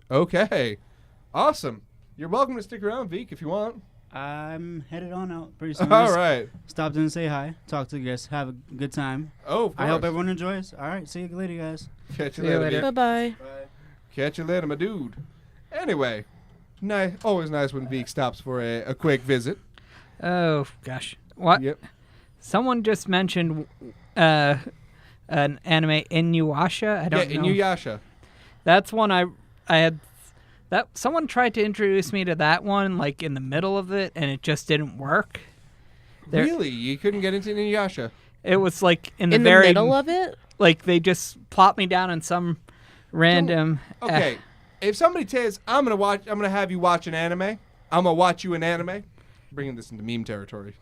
B: Okay. Awesome. You're welcome to stick around, Veek, if you want.
C: I'm headed on out pretty soon.
B: All
C: Just
B: right.
C: Stopped in and say hi. Talk to you guys. Have a good time.
B: Oh, of course.
C: I hope everyone enjoys. All right. See you later, guys.
B: Catch you
D: See you
B: later.
D: later.
B: Veek.
F: Bye-bye.
B: Catch you later, my dude. Anyway, always nice when Veek stops for a quick visit.
D: Oh gosh, what?
B: Yep.
D: Someone just mentioned an anime Inuyasha. I don't know.
B: Inuyasha.
D: That's one I had. That someone tried to introduce me to that one, like in the middle of it, and it just didn't work.
B: Really? You couldn't get into Inuyasha?
D: It was like in the
F: In the
D: very
F: middle of it?
D: like they just plopped me down in some random.
B: Okay. If somebody says, I'm gonna have you watch an anime, I'm gonna watch you an anime, bringing this into meme territory,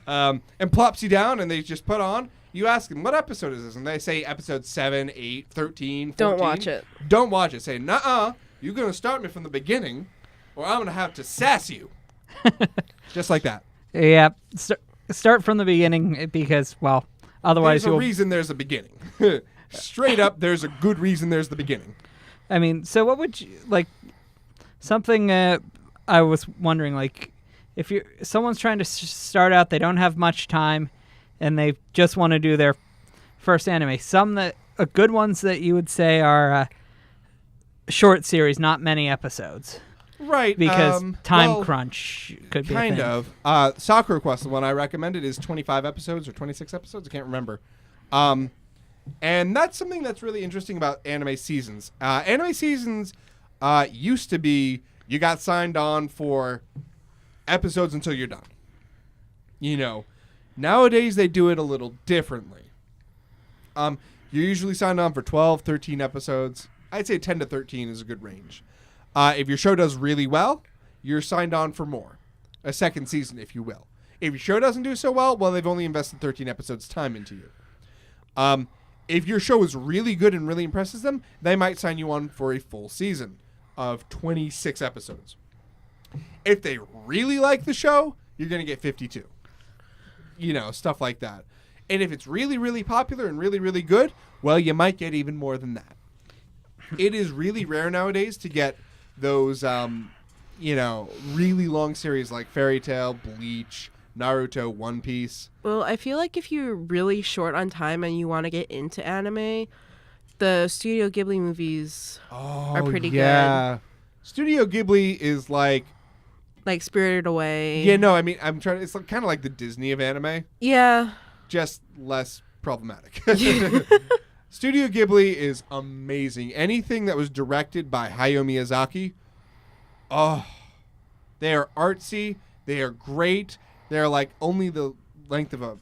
B: and plops you down, and they just put on, you ask them, what episode is this? And they say episode 7, 8, 13, 14.
F: Don't watch it.
B: Don't watch it. Say, nuh-uh, you're gonna start me from the beginning, or I'm gonna have to sass you. Just like that.
D: Yeah, start from the beginning because, well, otherwise
B: There's a
D: you'll.
B: reason there's a beginning. Straight up, there's a good reason there's the beginning.
D: I mean, so what would you like? Something I was wondering, like, if someone's trying to start out, they don't have much time, and they just want to do their first anime. Some good ones that you would say are short series, not many episodes,
B: Right.
D: because time
B: well,
D: crunch could be a
B: Kind
D: thing.
B: of. Sakura Quest, the one I recommended, is 25 episodes or 26 episodes. I can't remember. And that's something that's really interesting about anime seasons. Anime seasons used to be you got signed on for episodes until you're done. You know, nowadays they do it a little differently. You're usually signed on for 12, 13 episodes. I'd say 10 to 13 is a good range. If your show does really well, you're signed on for more. A second season, if you will. If your show doesn't do so well, they've only invested 13 episodes time into you. If your show is really good and really impresses them, they might sign you on for a full season of 26 episodes. If they really like the show, you're going to get 52. You know, stuff like that. And if it's really, really popular and really, really good, well, you might get even more than that. It is really rare nowadays to get those, really long series like Fairy Tail, Bleach, Naruto, One Piece.
F: Well, I feel like if you're really short on time and you want to get into anime, the Studio Ghibli movies are pretty
B: good. Studio Ghibli is like...
F: Like Spirited Away.
B: Yeah, no, I mean, it's like, kind of like the Disney of anime.
F: Yeah.
B: Just less problematic. Studio Ghibli is amazing. Anything that was directed by Hayao Miyazaki, they are artsy. They are great. They're like only the length of a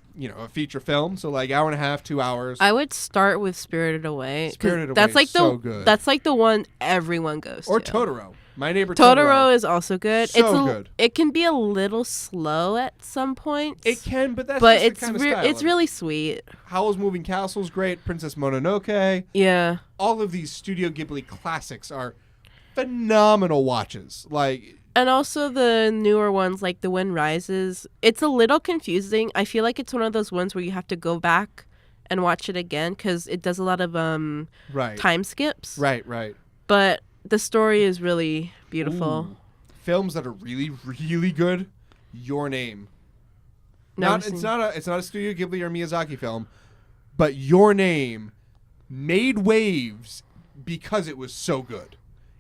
B: feature film, so like hour and a half, 2 hours.
F: I would start with Spirited Away. 'cause
B: Spirited Away
F: that's like
B: is so good.
F: That's like the one everyone goes
B: Or
F: to.
B: Totoro. My Neighbor
F: Totoro is also good.
B: So good.
F: It can be a little slow at some points.
B: It can, but that's
F: but
B: just
F: it's
B: the kind of style
F: it's
B: of it.
F: really sweet.
B: Howl's Moving Castle's great. Princess Mononoke.
F: Yeah.
B: All of these Studio Ghibli classics are phenomenal watches. Like,
F: And also the newer ones like The Wind Rises. It's a little confusing. I feel like it's one of those ones where you have to go back and watch it again because it does a lot of
B: Right.
F: time skips.
B: Right. Right.
F: But the story is really beautiful.
B: Ooh. Films that are really, really good. Your Name.
F: Never
B: It's
F: seen-
B: not a Studio Ghibli or Miyazaki film, but Your Name made waves because it was so good.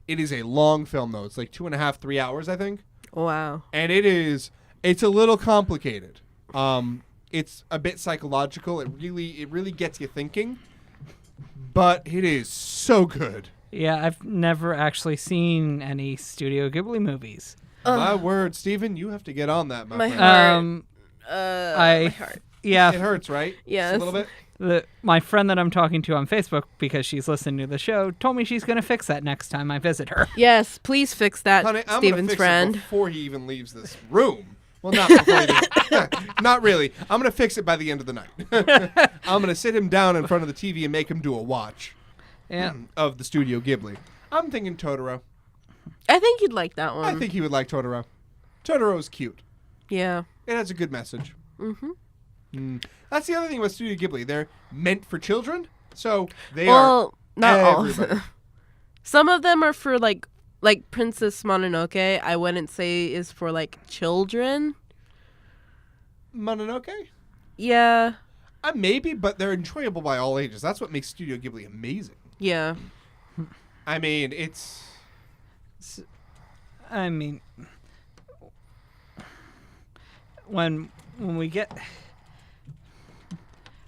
B: It is a long film though. It's like 2.5, 3 hours, I think.
F: Wow.
B: And it's a little complicated. It's a bit psychological. It really gets you thinking. But it is so good.
D: Yeah, I've never actually seen any Studio Ghibli movies.
B: My word, Steven, you have to get on that, my
F: My
B: friend.
F: heart.
D: I
F: my heart.
D: yeah,
B: It hurts, right?
F: Yes.
B: Just a little bit.
D: my friend that I'm talking to on Facebook because she's listening to the show told me she's gonna fix that next time I visit her.
F: Yes, please fix that,
B: Honey, I'm
F: Steven's
B: gonna fix
F: friend.
B: it before he even leaves this room. Well, not before he leaves. Not really. I'm gonna fix it by the end of the night. I'm gonna sit him down in front of the TV and make him do a watch
D: Yeah,
B: of the Studio Ghibli. I'm thinking Totoro.
F: I think you'd like that one.
B: I think he would like Totoro. Totoro is cute.
F: Yeah.
B: It has a good message.
F: Mm-hmm.
B: That's the other thing about Studio Ghibli. They're meant for children, so they
F: Well, not
B: are everybody.
F: all. Some of them are for like Princess Mononoke. I wouldn't say is for like children.
B: Mononoke?
F: Yeah.
B: Maybe, but they're enjoyable by all ages. That's what makes Studio Ghibli amazing.
F: Yeah.
B: I mean, it's...
D: I mean, when we get,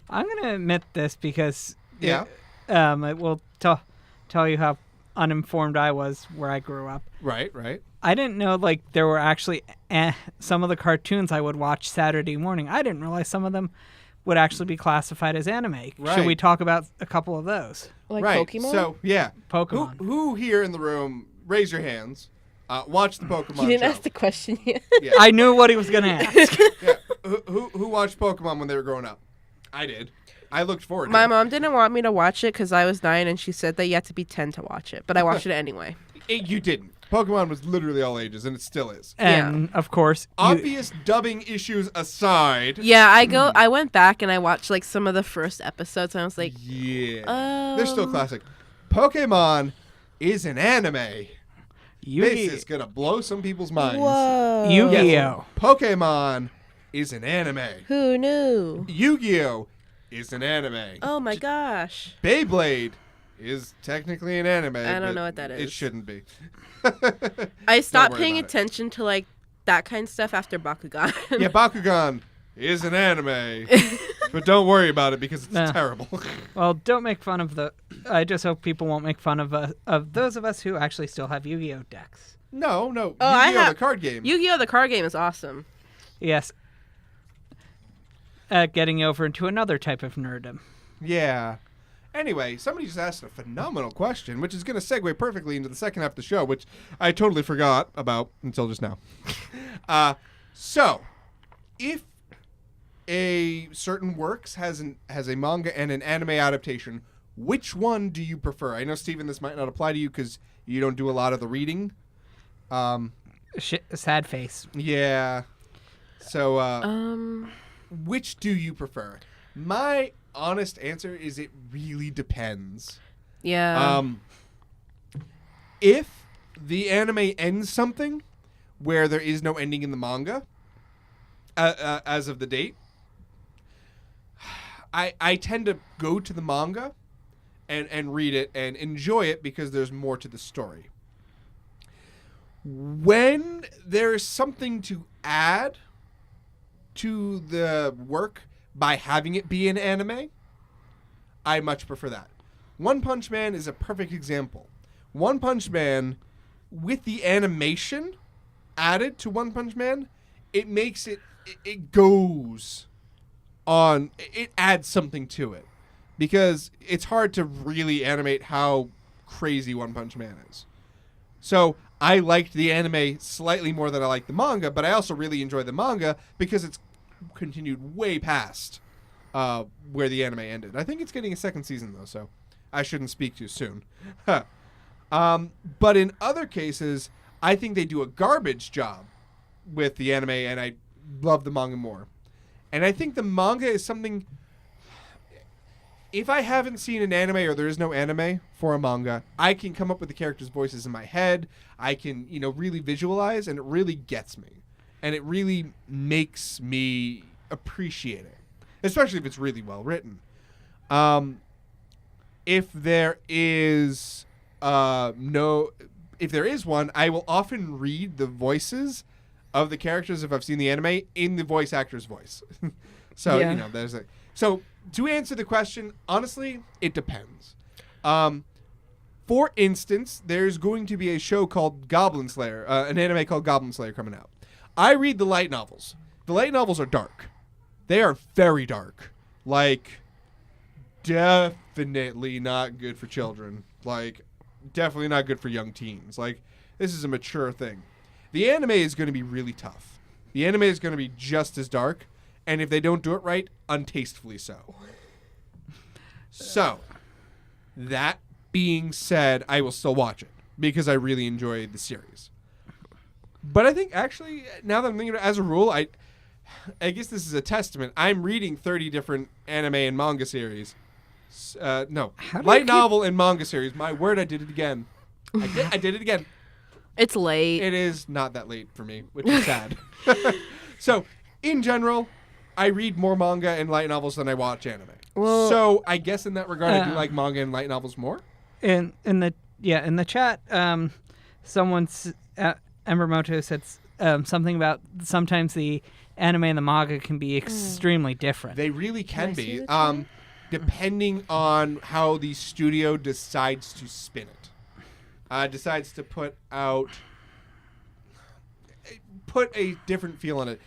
D: I'm gonna admit this because
B: Yeah.
D: it will tell you how uninformed I was where I grew up.
B: Right.
D: I didn't know like there were actually some of the cartoons I would watch Saturday morning. I didn't realize some of them would actually be classified as anime.
B: Right.
D: Should we talk about a couple of those?
F: Like
B: right.
F: Pokemon.
B: So, yeah.
D: Pokemon.
B: Who here in the room, raise your hands, watch the Pokemon
F: you didn't
B: show?
F: ask the question yet.
B: Yeah.
D: I knew what he was gonna ask.
B: Yeah. Who watched Pokemon when they were growing up? I did. I looked forward to
F: My
B: it.
F: mom didn't want me to watch it because I was 9, and she said that you had to be 10 to watch it. But I watched it anyway.
B: You didn't. Pokemon was literally all ages, and it still is.
D: And of course,
B: Obvious dubbing issues aside.
F: Yeah, I went back and I watched like some of the first episodes, and I was like,
B: Yeah. They're still classic. Pokemon is an anime. This is going to blow some people's minds.
F: whoa.
D: Yu-Gi-Oh.
B: Yes. Pokemon is an anime.
F: Who knew?
B: Yu-Gi-Oh! Is an anime.
F: Oh my gosh.
B: Beyblade is technically an anime.
F: I don't
B: but
F: know what that
B: It
F: is.
B: shouldn't be.
F: I stopped
B: worry
F: paying
B: about it.
F: attention to like that kind of stuff after Bakugan.
B: Yeah, Bakugan is an anime. But don't worry about it because it's
D: Nah.
B: terrible.
D: Well, don't make fun of the. I just hope people won't make fun of those of us who actually still have Yu-Gi-Oh decks.
B: No.
F: Oh, I
B: Yu-Gi-Oh!
F: have-
B: The card game.
F: Yu-Gi-Oh! The card game is awesome.
D: Yes. Getting over into another type of nerdom.
B: Yeah. Anyway, somebody just asked a phenomenal question, which is going to segue perfectly into the second half of the show, which I totally forgot about until just now. So, if a certain works has a manga and an anime adaptation, which one do you prefer? I know, Steven, this might not apply to you because you don't do a lot of the reading.
D: Sad face.
B: Yeah. So, which do you prefer? My honest answer is it really depends.
F: Yeah.
B: If the anime ends something where there is no ending in the manga, as of the date, I tend to go to the manga and read it and enjoy it because there's more to the story. When there's something to add to the work by having it be an anime, I much prefer that. One Punch Man is a perfect example. One Punch Man, with the animation added to One Punch Man, it makes it goes on, it adds something to it. Because it's hard to really animate how crazy One Punch Man is. So I liked the anime slightly more than I liked the manga, but I also really enjoyed the manga because it's continued way past where the anime ended. I think it's getting a second season, though, so I shouldn't speak too soon. But in other cases, I think they do a garbage job with the anime, and I love the manga more. And I think the manga is something... if I haven't seen an anime or there is no anime for a manga, I can come up with the characters' voices in my head. I can, really visualize, and it really gets me. And it really makes me appreciate it, especially if it's really well written. If there is if there is one, I will often read the voices of the characters if I've seen the anime in the voice actor's voice. So,
F: Yeah.
B: there's so to answer the question, honestly, it depends. For instance, there's going to be a show called Goblin Slayer, an anime called Goblin Slayer coming out. I read the light novels. The light novels are dark. They are very dark. Like, definitely not good for children. Like, definitely not good for young teens. Like, this is a mature thing. The anime is going to be really tough. The anime is going to be just as dark, and if they don't do it right, untastefully so. So, that being said, I will still watch it because I really enjoy the series. But I think, actually, now that I'm thinking as a rule, I guess this is a testament. I'm reading 30 different anime and manga series. Light novel and manga series. My word, I did it again. I did it again.
F: It's late.
B: It is not that late for me, which is sad. So, in general, I read more manga and light novels than I watch anime.
F: Well,
B: so, I guess in that regard, I do like manga and light novels more.
D: In the chat, someone's Embermoto said something about sometimes the anime and the manga can be extremely different.
B: They really can
F: I see
B: be,
F: the chat?
B: depending on how the studio decides to spin it. Decides to put a different feel on it.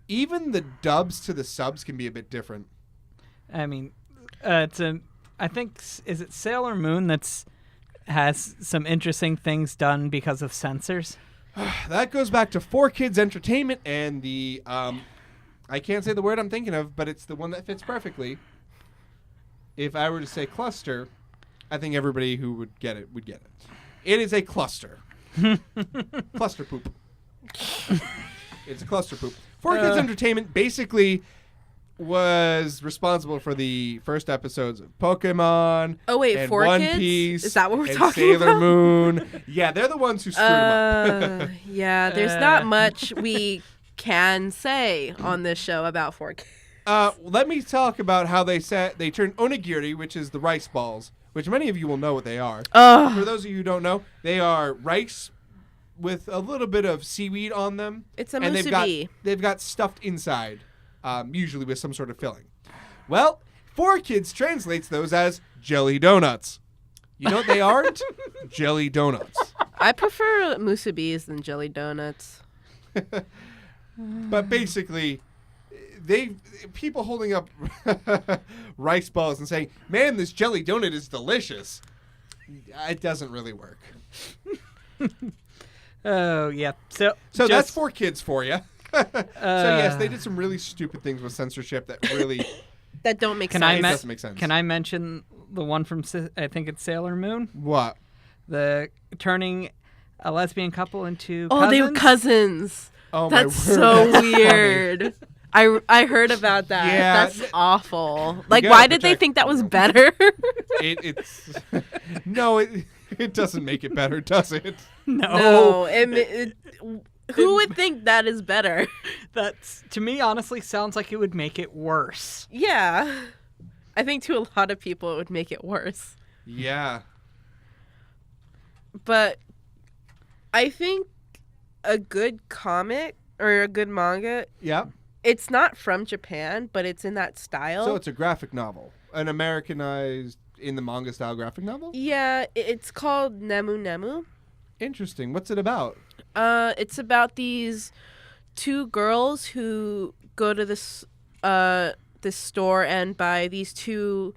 B: Even the dubs to the subs can be a bit different.
D: I mean, I think is it Sailor Moon has some interesting things done because of censors.
B: That goes back to 4Kids Entertainment and the I can't say the word I'm thinking of, but it's the one that fits perfectly. If I were to say cluster, I think everybody who would get it would get it. It is a cluster. Cluster poop. It's a cluster poop. 4Kids Entertainment basically was responsible for the first episodes of Pokemon.
F: Oh wait,
B: and
F: 4
B: One
F: Kids?
B: Piece.
F: Is that what we're
B: and
F: talking
B: Sailor
F: about?
B: Moon. Yeah, they're the ones who screwed them up.
F: Yeah, there's not much we can say on this show about 4 Kids.
B: Let me talk about how they turned onigiri, which is the rice balls, which many of you will know what they are. For those of you who don't know, they are rice with a little bit of seaweed on them.
F: It's a
B: and
F: musubi.
B: they've got stuffed inside, usually with some sort of filling. Well, 4Kids translates those as jelly donuts. You know what they aren't? Jelly donuts.
F: I prefer musubis than jelly donuts.
B: But basically, people holding up rice balls and saying, "Man, this jelly donut is delicious." It doesn't really work.
D: Oh yeah. So
B: that's 4Kids for you. So yes, they did some really stupid things with censorship that really
F: That don't make
D: Can
F: sense.
B: it doesn't make sense.
D: Can I mention the one from I think it's Sailor Moon?
B: What?
D: The turning a lesbian couple into
F: Oh, they were cousins.
B: Oh
F: That's
B: my word.
F: so
B: That's
F: weird. I heard about that.
B: Yeah.
F: That's awful. Like,
B: gotta
F: why did they
B: protect
F: think that was
B: them.
F: better?
B: It's no, it doesn't make it better, does it?
D: No.
F: Who would think that is better?
D: That's to me honestly sounds like it would make it worse.
F: Yeah. I think to a lot of people it would make it worse.
B: Yeah.
F: But I think a good comic or a good manga,
B: Yeah.
F: it's not from Japan, but it's in that style.
B: So it's a graphic novel, an Americanized in the manga style graphic novel.
F: Yeah, it's called Nemu Nemu.
B: Interesting. What's it about?
F: It's about these two girls who go to this store and buy these two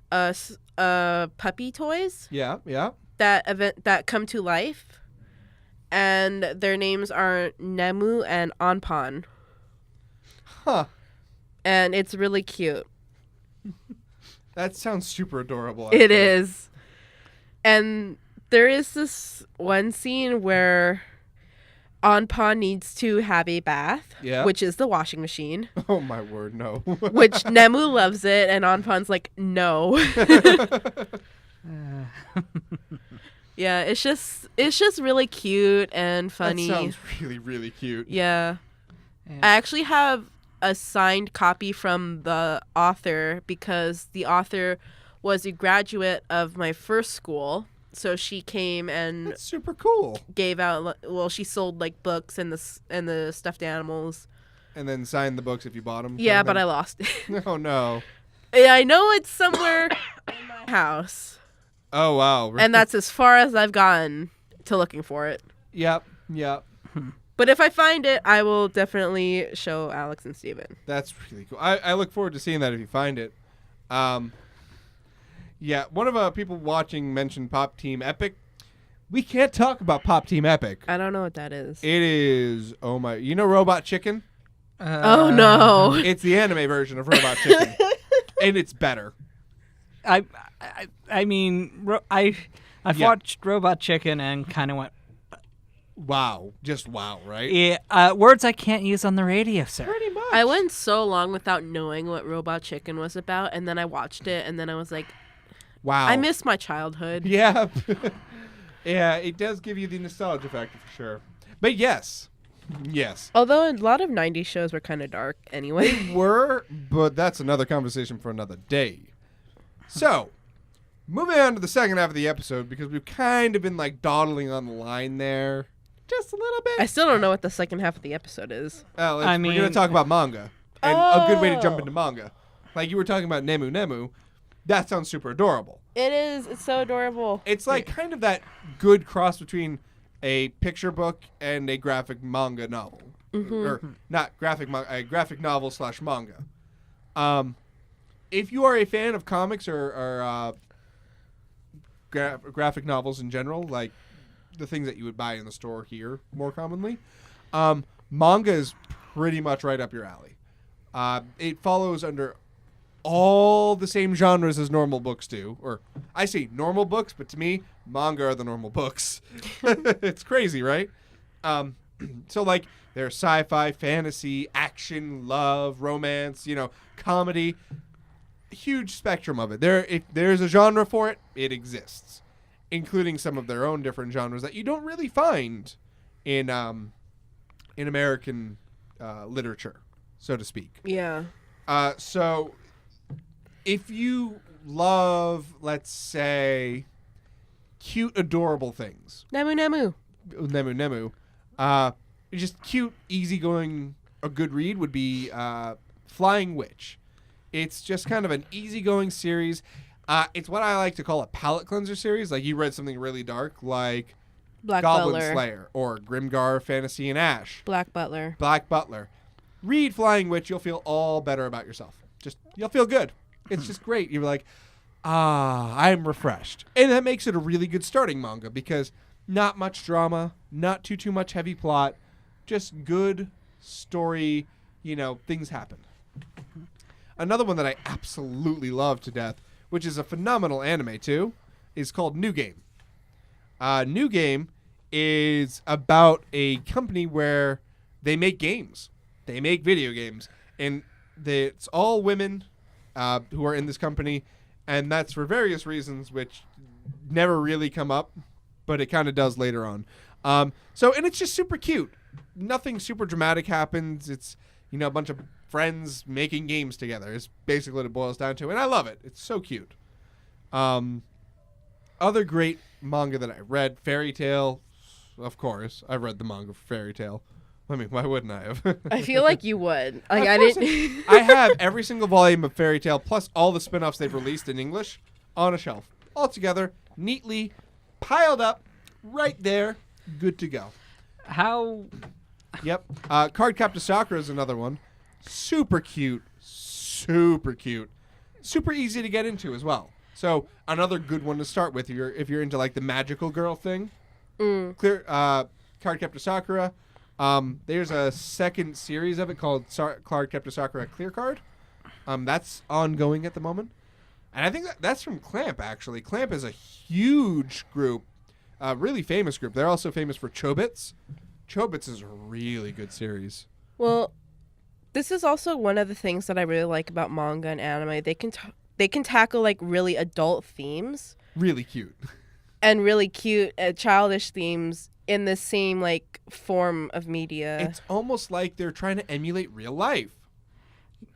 F: puppy toys
B: Yeah. Yeah.
F: that come to life, and their names are Nemu and Anpan,
B: Huh.
F: and it's really cute.
B: That sounds super adorable.
F: It
B: actually.
F: is. And there is this one scene where Anpa needs to have a bath,
B: Yeah.
F: which is the washing machine,
B: Oh my word, no.
F: which Nemu loves it, and Anpan's like, no. Yeah, it's just really cute and funny.
B: That sounds really, really cute.
F: Yeah.
D: Yeah.
F: I actually have a signed copy from the author because the author was a graduate of my first school. So she came and
B: That's super cool.
F: gave out, well, she sold like books and the stuffed animals.
B: And then sign the books if you bought them.
F: Yeah, but I lost it.
B: Oh no.
F: Yeah, I know it's somewhere in my house.
B: Oh wow.
F: And that's as far as I've gotten to looking for it.
B: Yep.
F: But if I find it, I will definitely show Alex and Steven.
B: That's really cool. I look forward to seeing that if you find it. Yeah, one of people watching mentioned Pop Team Epic. We can't talk about Pop Team Epic.
F: I don't know what that is.
B: It is, oh my, you know Robot Chicken?
F: Oh no.
B: It's the anime version of Robot Chicken. And it's better.
D: I mean, I've
B: Yeah.
D: watched Robot Chicken and kind of went,
B: Wow. Just wow, right?
D: yeah, words I can't use on the radio, sir.
B: Pretty much.
F: I went so long without knowing what Robot Chicken was about, and then I watched it, and then I was like,
B: Wow.
F: I miss my childhood.
B: Yeah. Yeah, it does give you the nostalgia factor for sure. But yes.
F: Although a lot of 90s shows were kind of dark anyway.
B: Were, but that's another conversation for another day. So, moving on to the second half of the episode, because we've kind of been like dawdling on the line there just a little bit.
F: I still don't know what the second half of the episode is.
B: We're
D: I
B: going
D: mean-
B: to talk about manga. And a good way to jump
F: Oh.
B: into manga. Like you were talking about Nemu. That sounds super adorable.
F: It is. It's so adorable.
B: It's like kind of that good cross between a picture book and a graphic manga novel. Or not graphic a graphic novel / manga. If you are a fan of comics or graphic novels in general, like the things that you would buy in the store here more commonly, manga is pretty much right up your alley. It follows under all the same genres as normal books do. Or I say normal books, but to me, manga are the normal books. It's crazy, right? So like there's sci-fi, fantasy, action, love, romance, comedy. Huge spectrum of it. If there's a genre for it, it exists, including some of their own different genres that you don't really find in American literature, so to speak.
F: Yeah.
B: So if you love, let's say, cute, adorable things,
F: Nemu.
B: just cute, easygoing, a good read would be Flying Witch. It's just kind of an easygoing series. It's what I like to call a palate cleanser series. Like you read something really dark, like
F: Black
B: Goblin
F: Butler.
B: Slayer or Grimgar Fantasy and Ash.
F: Black Butler.
B: Black Butler. Read Flying Witch, you'll feel all better about yourself. You'll feel good. It's just great. You're like, I'm refreshed. And that makes it a really good starting manga because not much drama, not too much heavy plot, just good story, things happen. Another one that I absolutely love to death, which is a phenomenal anime too, is called New Game. New Game is about a company where they make games. They make video games. And it's all women who are in this company. And that's for various reasons, which never really come up. But it kind of does later on. And it's just super cute. Nothing super dramatic happens. It's, a bunch of friends making games together is basically what it boils down to. And I love it. It's so cute. Other great manga that I read, Fairy Tail. Of course, I've read the manga for Fairy Tail. I mean, why wouldn't I have?
F: I feel like you would. Like
B: Of
F: I
B: course
F: didn't.
B: I have every single volume of Fairy Tail plus all the spin-offs they've released in English on a shelf. All together, neatly, piled up, right there, good to go.
D: How?
B: Yep. Cardcaptor Sakura is another one. Super cute. Super easy to get into as well. So another good one to start with if you're into like the magical girl thing. Cardcaptor Sakura. There's a second series of it called Cardcaptor Sakura Clear Card. That's ongoing at the moment. And I think that's from Clamp, actually. Clamp is a huge group, really famous group. They're also famous for Chobits. Chobits is a really good series.
F: Well, this is also one of the things that I really like about manga and anime. They can tackle like really adult themes
B: Really cute.
F: and really cute, childish themes in the same like form of media.
B: It's almost like they're trying to emulate real life.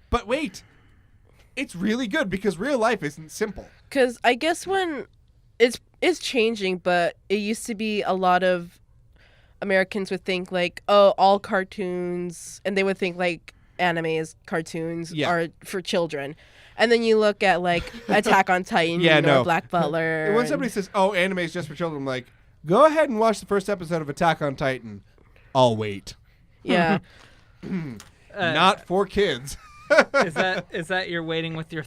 B: But wait, it's really good because real life isn't simple.
F: Because I guess when it's changing, but it used to be a lot of Americans would think like, oh, all cartoons, and they would think like anime is cartoons are for children. And then you look at like Attack on Titan or Black Butler.
B: When somebody says, oh, anime is just for children, I'm like, go ahead and watch the first episode of Attack on Titan. I'll wait.
F: Yeah.
B: Not for kids.
D: Is that you're waiting with your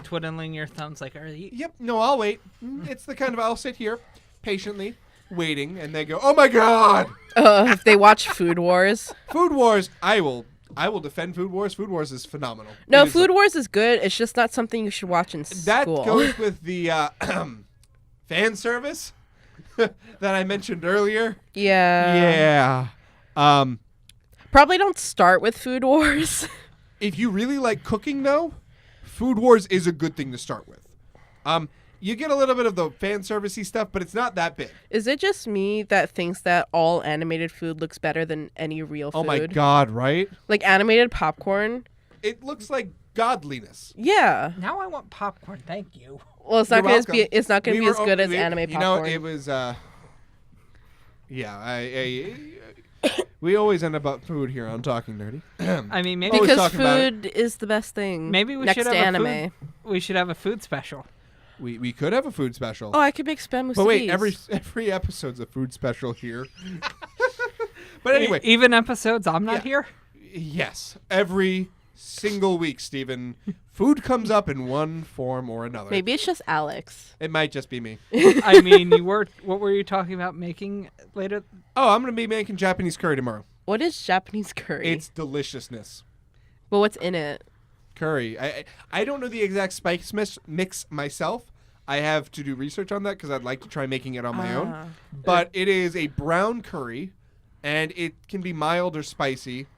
D: twiddling your thumbs like, are you?
B: Yep. No, I'll wait. It's the kind of I'll sit here patiently waiting, and they go, oh my God.
F: If they watch Food Wars.
B: Food Wars, I will defend Food Wars. Food Wars is phenomenal.
F: No, Food Wars is good. It's just not something you should watch in
B: That
F: school.
B: goes with the fan service that I mentioned earlier.
F: Yeah.
B: Yeah.
F: Probably don't start with Food Wars.
B: If you really like cooking, though, Food Wars is a good thing to start with. You get a little bit of the fan servicey stuff, but it's not that big.
F: Is it just me that thinks that all animated food looks better than any real food?
B: Oh my God, right?
F: Like animated popcorn?
B: It looks like godliness.
F: Yeah.
D: Now I want popcorn. Thank you.
F: Well, it's not
B: You're
F: going to be
B: welcome.
F: it's not going to be as good as anime
B: You
F: popcorn.
B: know, it was we always end up about food here on Talking Nerdy.
D: I mean, maybe
B: Always
F: because
B: talking about it.
F: food is the best thing.
D: maybe we
F: next
D: should
F: to
D: have
F: anime.
D: we should have a food special.
B: We could have a food special.
F: Oh, I could make spam musubi.
B: But wait, every episode's a food special here. But anyway,
D: Even episodes I'm not here.
B: yes, every single week, Stephen, food comes up in one form or another.
F: Maybe it's just Alex.
B: It might just be me.
D: I mean, what were you talking about making later?
B: Oh, I'm going to be making Japanese curry tomorrow.
F: What is Japanese curry?
B: It's deliciousness.
F: Well, what's in it?
B: Curry. I don't know the exact spice mix myself. I have to do research on that because I'd like to try making it on my own. But it is a brown curry, and it can be mild or spicy,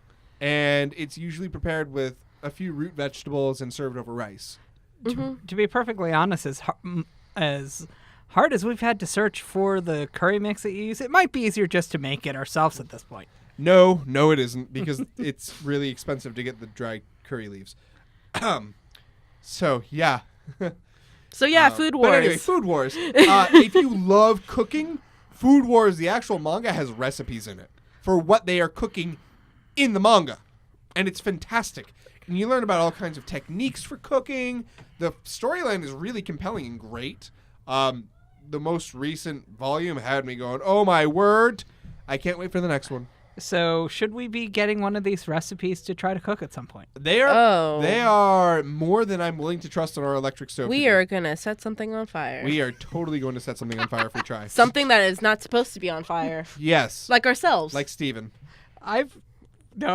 B: and it's usually prepared with a few root vegetables and served over rice.
D: To be perfectly honest, as hard as we've had to search for the curry mix that you use, it might be easier just to make it ourselves at this point.
B: No, it isn't because it's really expensive to get the dry curry leaves. So, yeah.
F: So yeah, Food Wars.
B: But anyway, Food Wars. If you love cooking, Food Wars, the actual manga, has recipes in it for what they are cooking in the manga. And it's fantastic. And you learn about all kinds of techniques for cooking. The storyline is really compelling and great. The most recent volume had me going, oh my word. I can't wait for the next one.
D: So should we be getting one of these recipes to try to cook at some point?
B: They are more than I'm willing to trust on our electric stove.
F: We are going to set something on fire.
B: We are totally going to set something on fire if we try.
F: Something that is not supposed to be on fire.
B: Yes.
F: Like ourselves.
B: Like Steven.
D: There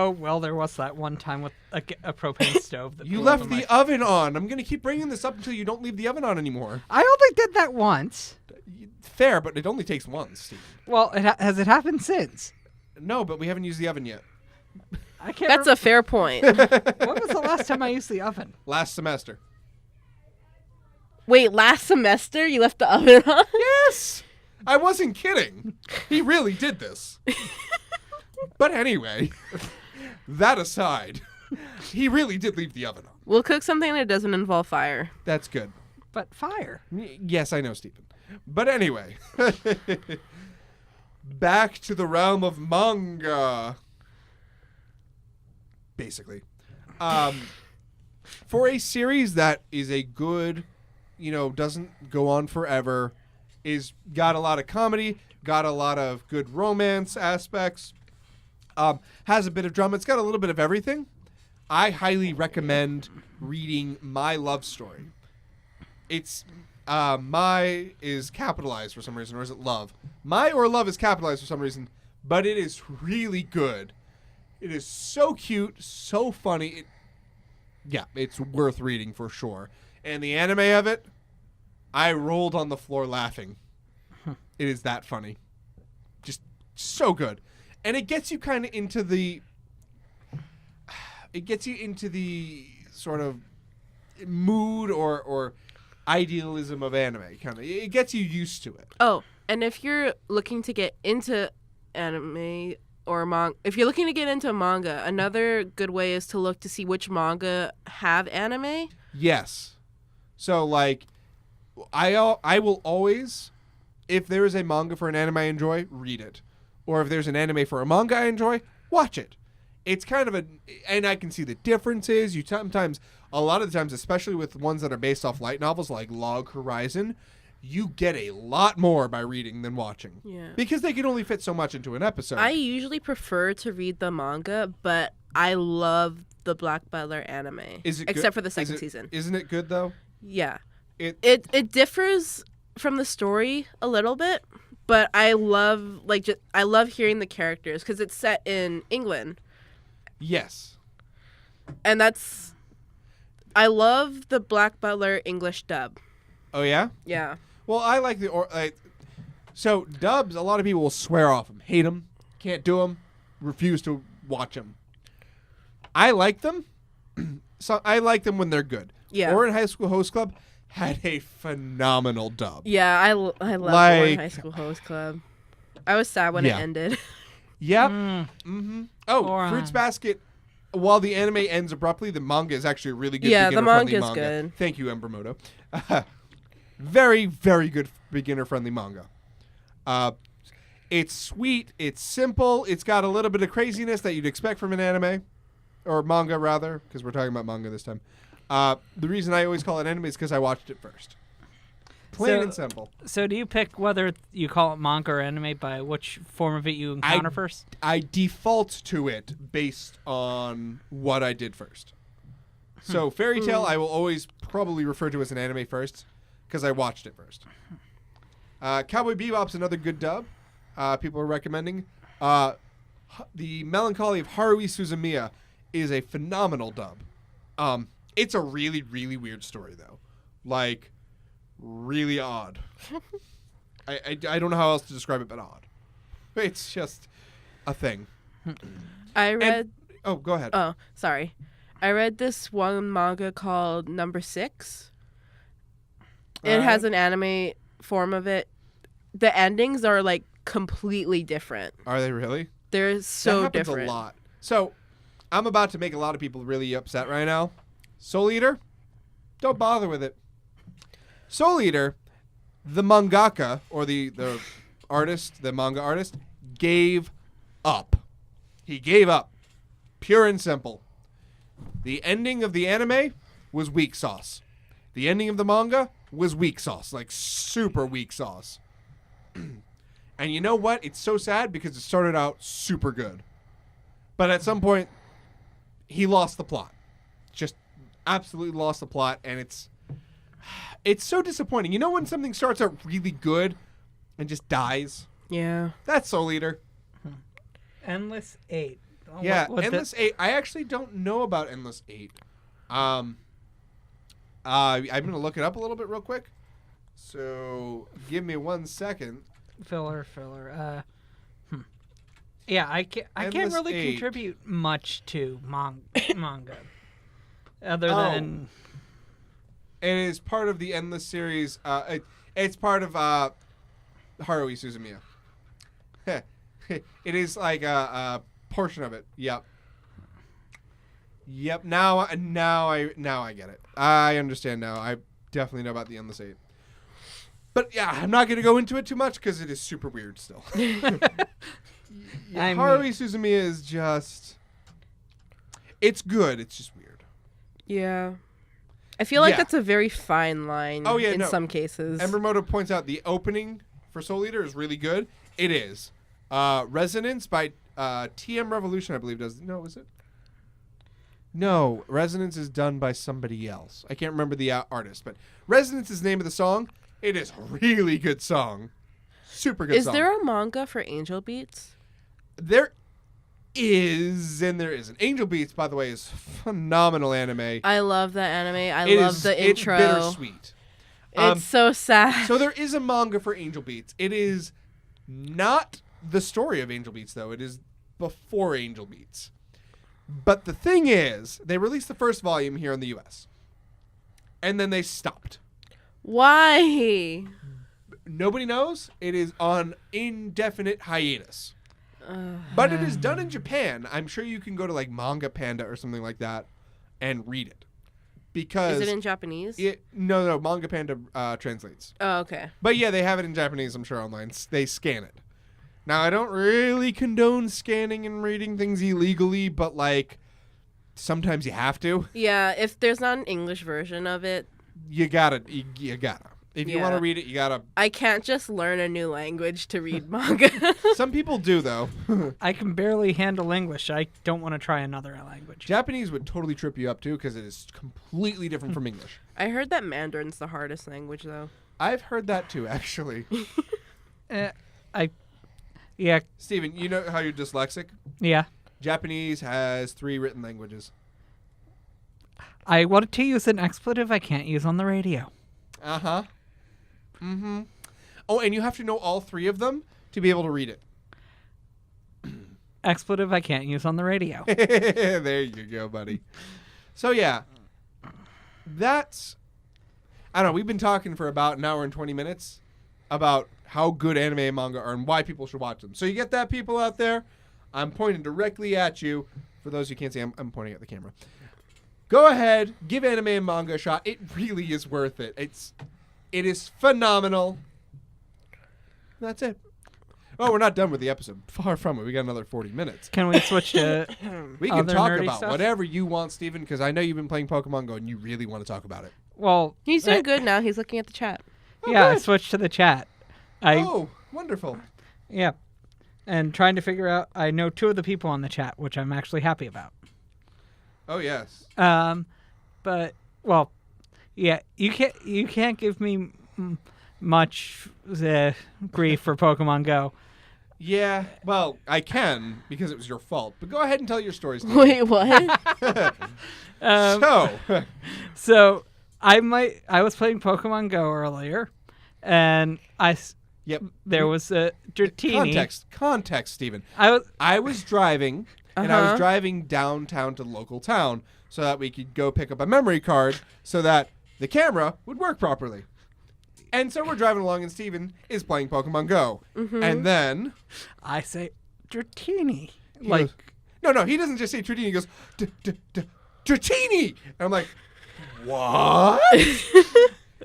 D: was that one time with a propane stove. That
B: You
D: blew
B: left
D: up in
B: the oven on. I'm going to keep bringing this up until you don't leave the oven on anymore.
D: I only did that once.
B: Fair, but it only takes once, Steven.
D: Well, has it happened since?
B: No, but we haven't used the oven yet.
D: I can't.
F: That's a fair point.
D: When was the last time I used the oven?
B: Last semester.
F: Wait, last semester you left the oven on?
B: Yes! I wasn't kidding. He really did this. But anyway, that aside, he really did leave the oven on.
F: We'll cook something that doesn't involve fire.
B: That's good.
D: But fire.
B: Yes, I know, Stephen. But anyway, back to the realm of manga. Basically. For a series that is a good, doesn't go on forever, is got a lot of comedy, got a lot of good romance aspects, has a bit of drama. It's got a little bit of everything. I highly recommend reading My Love Story. It's my is capitalized for some reason, or is it love? My or love is capitalized for some reason, but it is really good. It is so cute, so funny. It's worth reading for sure. And the anime of it, I rolled on the floor laughing. It is that funny. Just so good. and it gets you kind of into the. It gets you into the sort of mood or idealism of anime. Kind of, it gets you used to it.
F: Oh, and if you're looking to get into anime or manga, if you're looking to get into manga, another good way is to look to see which manga have anime.
B: Yes. So like, I will always, if there is a manga for an anime I enjoy, read it, or if there's an anime for a manga I enjoy, watch it. It's kind of and I can see the differences. You sometimes, a lot of the times, especially with ones that are based off light novels like Log Horizon, you get a lot more by reading than watching.
F: Yeah.
B: Because they can only fit so much into an episode.
F: I usually prefer to read the manga, but I love the Black Butler anime.
B: Is it good?
F: Except for the second season.
B: Isn't it good though?
F: Yeah.
B: It
F: differs from the story a little bit, but I love I love hearing the characters because it's set in England.
B: Yes.
F: And I love the Black Butler English dub.
B: Oh yeah?
F: Yeah.
B: Well, I like so dubs, a lot of people will swear off them, hate them, can't do them, refuse to watch them. I like them. So I like them when they're good.
F: Yeah.
B: Orin High School Host Club had a phenomenal dub.
F: Yeah, I love Orin High School Host Club. I was sad when it ended.
B: Yep. Mm-hmm. Oh,
D: Orin.
B: Fruits Basket. While the anime ends abruptly, the manga is actually a really good.
F: Yeah, the
B: beginner-friendly
F: manga's
B: manga.
F: good.
B: Thank you, Embramoto. Very, very good beginner-friendly manga. It's sweet. It's simple. It's got a little bit of craziness that you'd expect from an anime, or manga rather, because we're talking about manga this time. The reason I always call it anime is because I watched it first. Plain and simple.
D: So do you pick whether you call it manga or anime by which form of it you encounter first?
B: I default to it based on what I did first. So Fairy Tail, I will always probably refer to as an anime first because I watched it first. Cowboy Bebop's another good dub. People are recommending. The Melancholy of Haruhi Suzumiya is a phenomenal dub. It's a really, really weird story though. Like, really odd. I don't know how else to describe it but odd. It's just a thing.
F: I read.
B: Go ahead.
F: Oh, sorry. I read this one manga called Number 6. It has an anime form of it. The endings are like completely different.
B: Are they really?
F: They're so
B: that happens
F: different.
B: a lot. So, I'm about to make a lot of people really upset right now. Soul Eater, don't bother with it. Soul Eater, the mangaka, or the artist, the manga artist, gave up. He gave up. Pure and simple. The ending of the anime was weak sauce. The ending of the manga was weak sauce, like super weak sauce. And you know what? It's so sad because it started out super good. But at some point, he lost the plot. Just absolutely lost the plot, and it's so disappointing. You know when something starts out really good and just dies?
F: Yeah.
B: That's Soul Eater.
D: Endless 8. Oh,
B: Yeah,
D: what
B: Endless 8. I actually don't know about Endless 8. I'm going to look it up a little bit real quick. So, give me 1 second.
D: Filler. Yeah, I can't
B: Endless
D: really
B: 8.
D: contribute much to manga. Other than...
B: It is part of the Endless series. It's part of Haruhi Suzumiya. It is like a portion of it. Yep. Now I get it. I understand now. I definitely know about the Endless 8. But yeah, I'm not going to go into it too much because it is super weird still. Haruhi Suzumiya is just... It's good. It's just weird.
F: Yeah. I feel like that's a very fine line in some cases.
B: Embramoto points out the opening for Soul Eater is really good. It is. Resonance by TM Revolution, I believe, does. No, is it? No, Resonance is done by somebody else. I can't remember the artist, but Resonance is the name of the song. It is a really good song. Super good song.
F: Is there a manga for Angel Beats?
B: There is, and there isn't. Angel Beats, by the way, is phenomenal anime.
F: I love that anime. I love the intro.
B: It's bittersweet.
F: It's so sad.
B: So there is a manga for Angel Beats. It is not the story of Angel Beats, though. It is before Angel Beats. But the thing is, they released the first volume here in the U.S. And then they stopped.
F: Why?
B: Nobody knows. It is on indefinite hiatus. But it is done in Japan. I'm sure you can go to like Manga Panda or something like that and read it. Because
F: is it in Japanese?
B: No, Manga Panda translates.
F: Oh, okay.
B: But yeah, they have it in Japanese, I'm sure, online. They scan it. Now, I don't really condone scanning and reading things illegally, but like sometimes you have to.
F: Yeah, if there's not an English version of it.
B: You gotta. If you want to read it, you gotta.
F: I can't just learn a new language to read manga.
B: Some people do, though.
D: I can barely handle English. I don't want to try another language.
B: Japanese would totally trip you up, too, because it is completely different from English.
F: I heard that Mandarin's the hardest language, though.
B: I've heard that, too, actually.
D: Yeah.
B: Steven, you know how you're dyslexic?
D: Yeah.
B: Japanese has 3 written languages.
D: I wanted to use an expletive I can't use on the radio.
B: Uh-huh. Mm-hmm. Oh, and you have to know all 3 of them to be able to read it.
D: Expletive I can't use on the radio.
B: There you go, buddy. So, yeah. That's... I don't know. We've been talking for about an hour and 20 minutes about how good anime and manga are and why people should watch them. So you get that, people out there? I'm pointing directly at you. For those who can't see, I'm pointing at the camera. Go ahead, give anime and manga a shot. It really is worth it. It is phenomenal. That's it. Oh, we're not done with the episode. Far from it. We got another 40 minutes.
D: Can we switch to
B: We can
D: other
B: talk
D: nerdy
B: about
D: stuff?
B: whatever you want, Steven, because I know you've been playing Pokemon Go and you really want to talk about it.
D: Well,
F: He's doing good now. He's looking at the chat.
D: yeah, I
B: good.
D: switched to the chat.
B: Oh, wonderful.
D: Yeah. And trying to figure out, I know 2 of the people on the chat, which I'm actually happy about.
B: Oh, yes.
D: But well, yeah, you can't give me much grief for Pokemon Go.
B: Yeah, well, I can because it was your fault. But go ahead and tell your stories. Steven.
F: Wait, what?
B: So,
D: I was playing Pokemon Go earlier, and
B: yep.
D: there was a Dratini.
B: Context, Steven.
D: I
B: was driving, and I was driving downtown to the local town so that we could go pick up a memory card so that the camera would work properly. And so we're driving along, and Steven is playing Pokemon Go. Mm-hmm. And then...
D: I say, Dratini.
B: He goes, no, he doesn't just say Dratini. He goes, Dratini! And I'm like, what?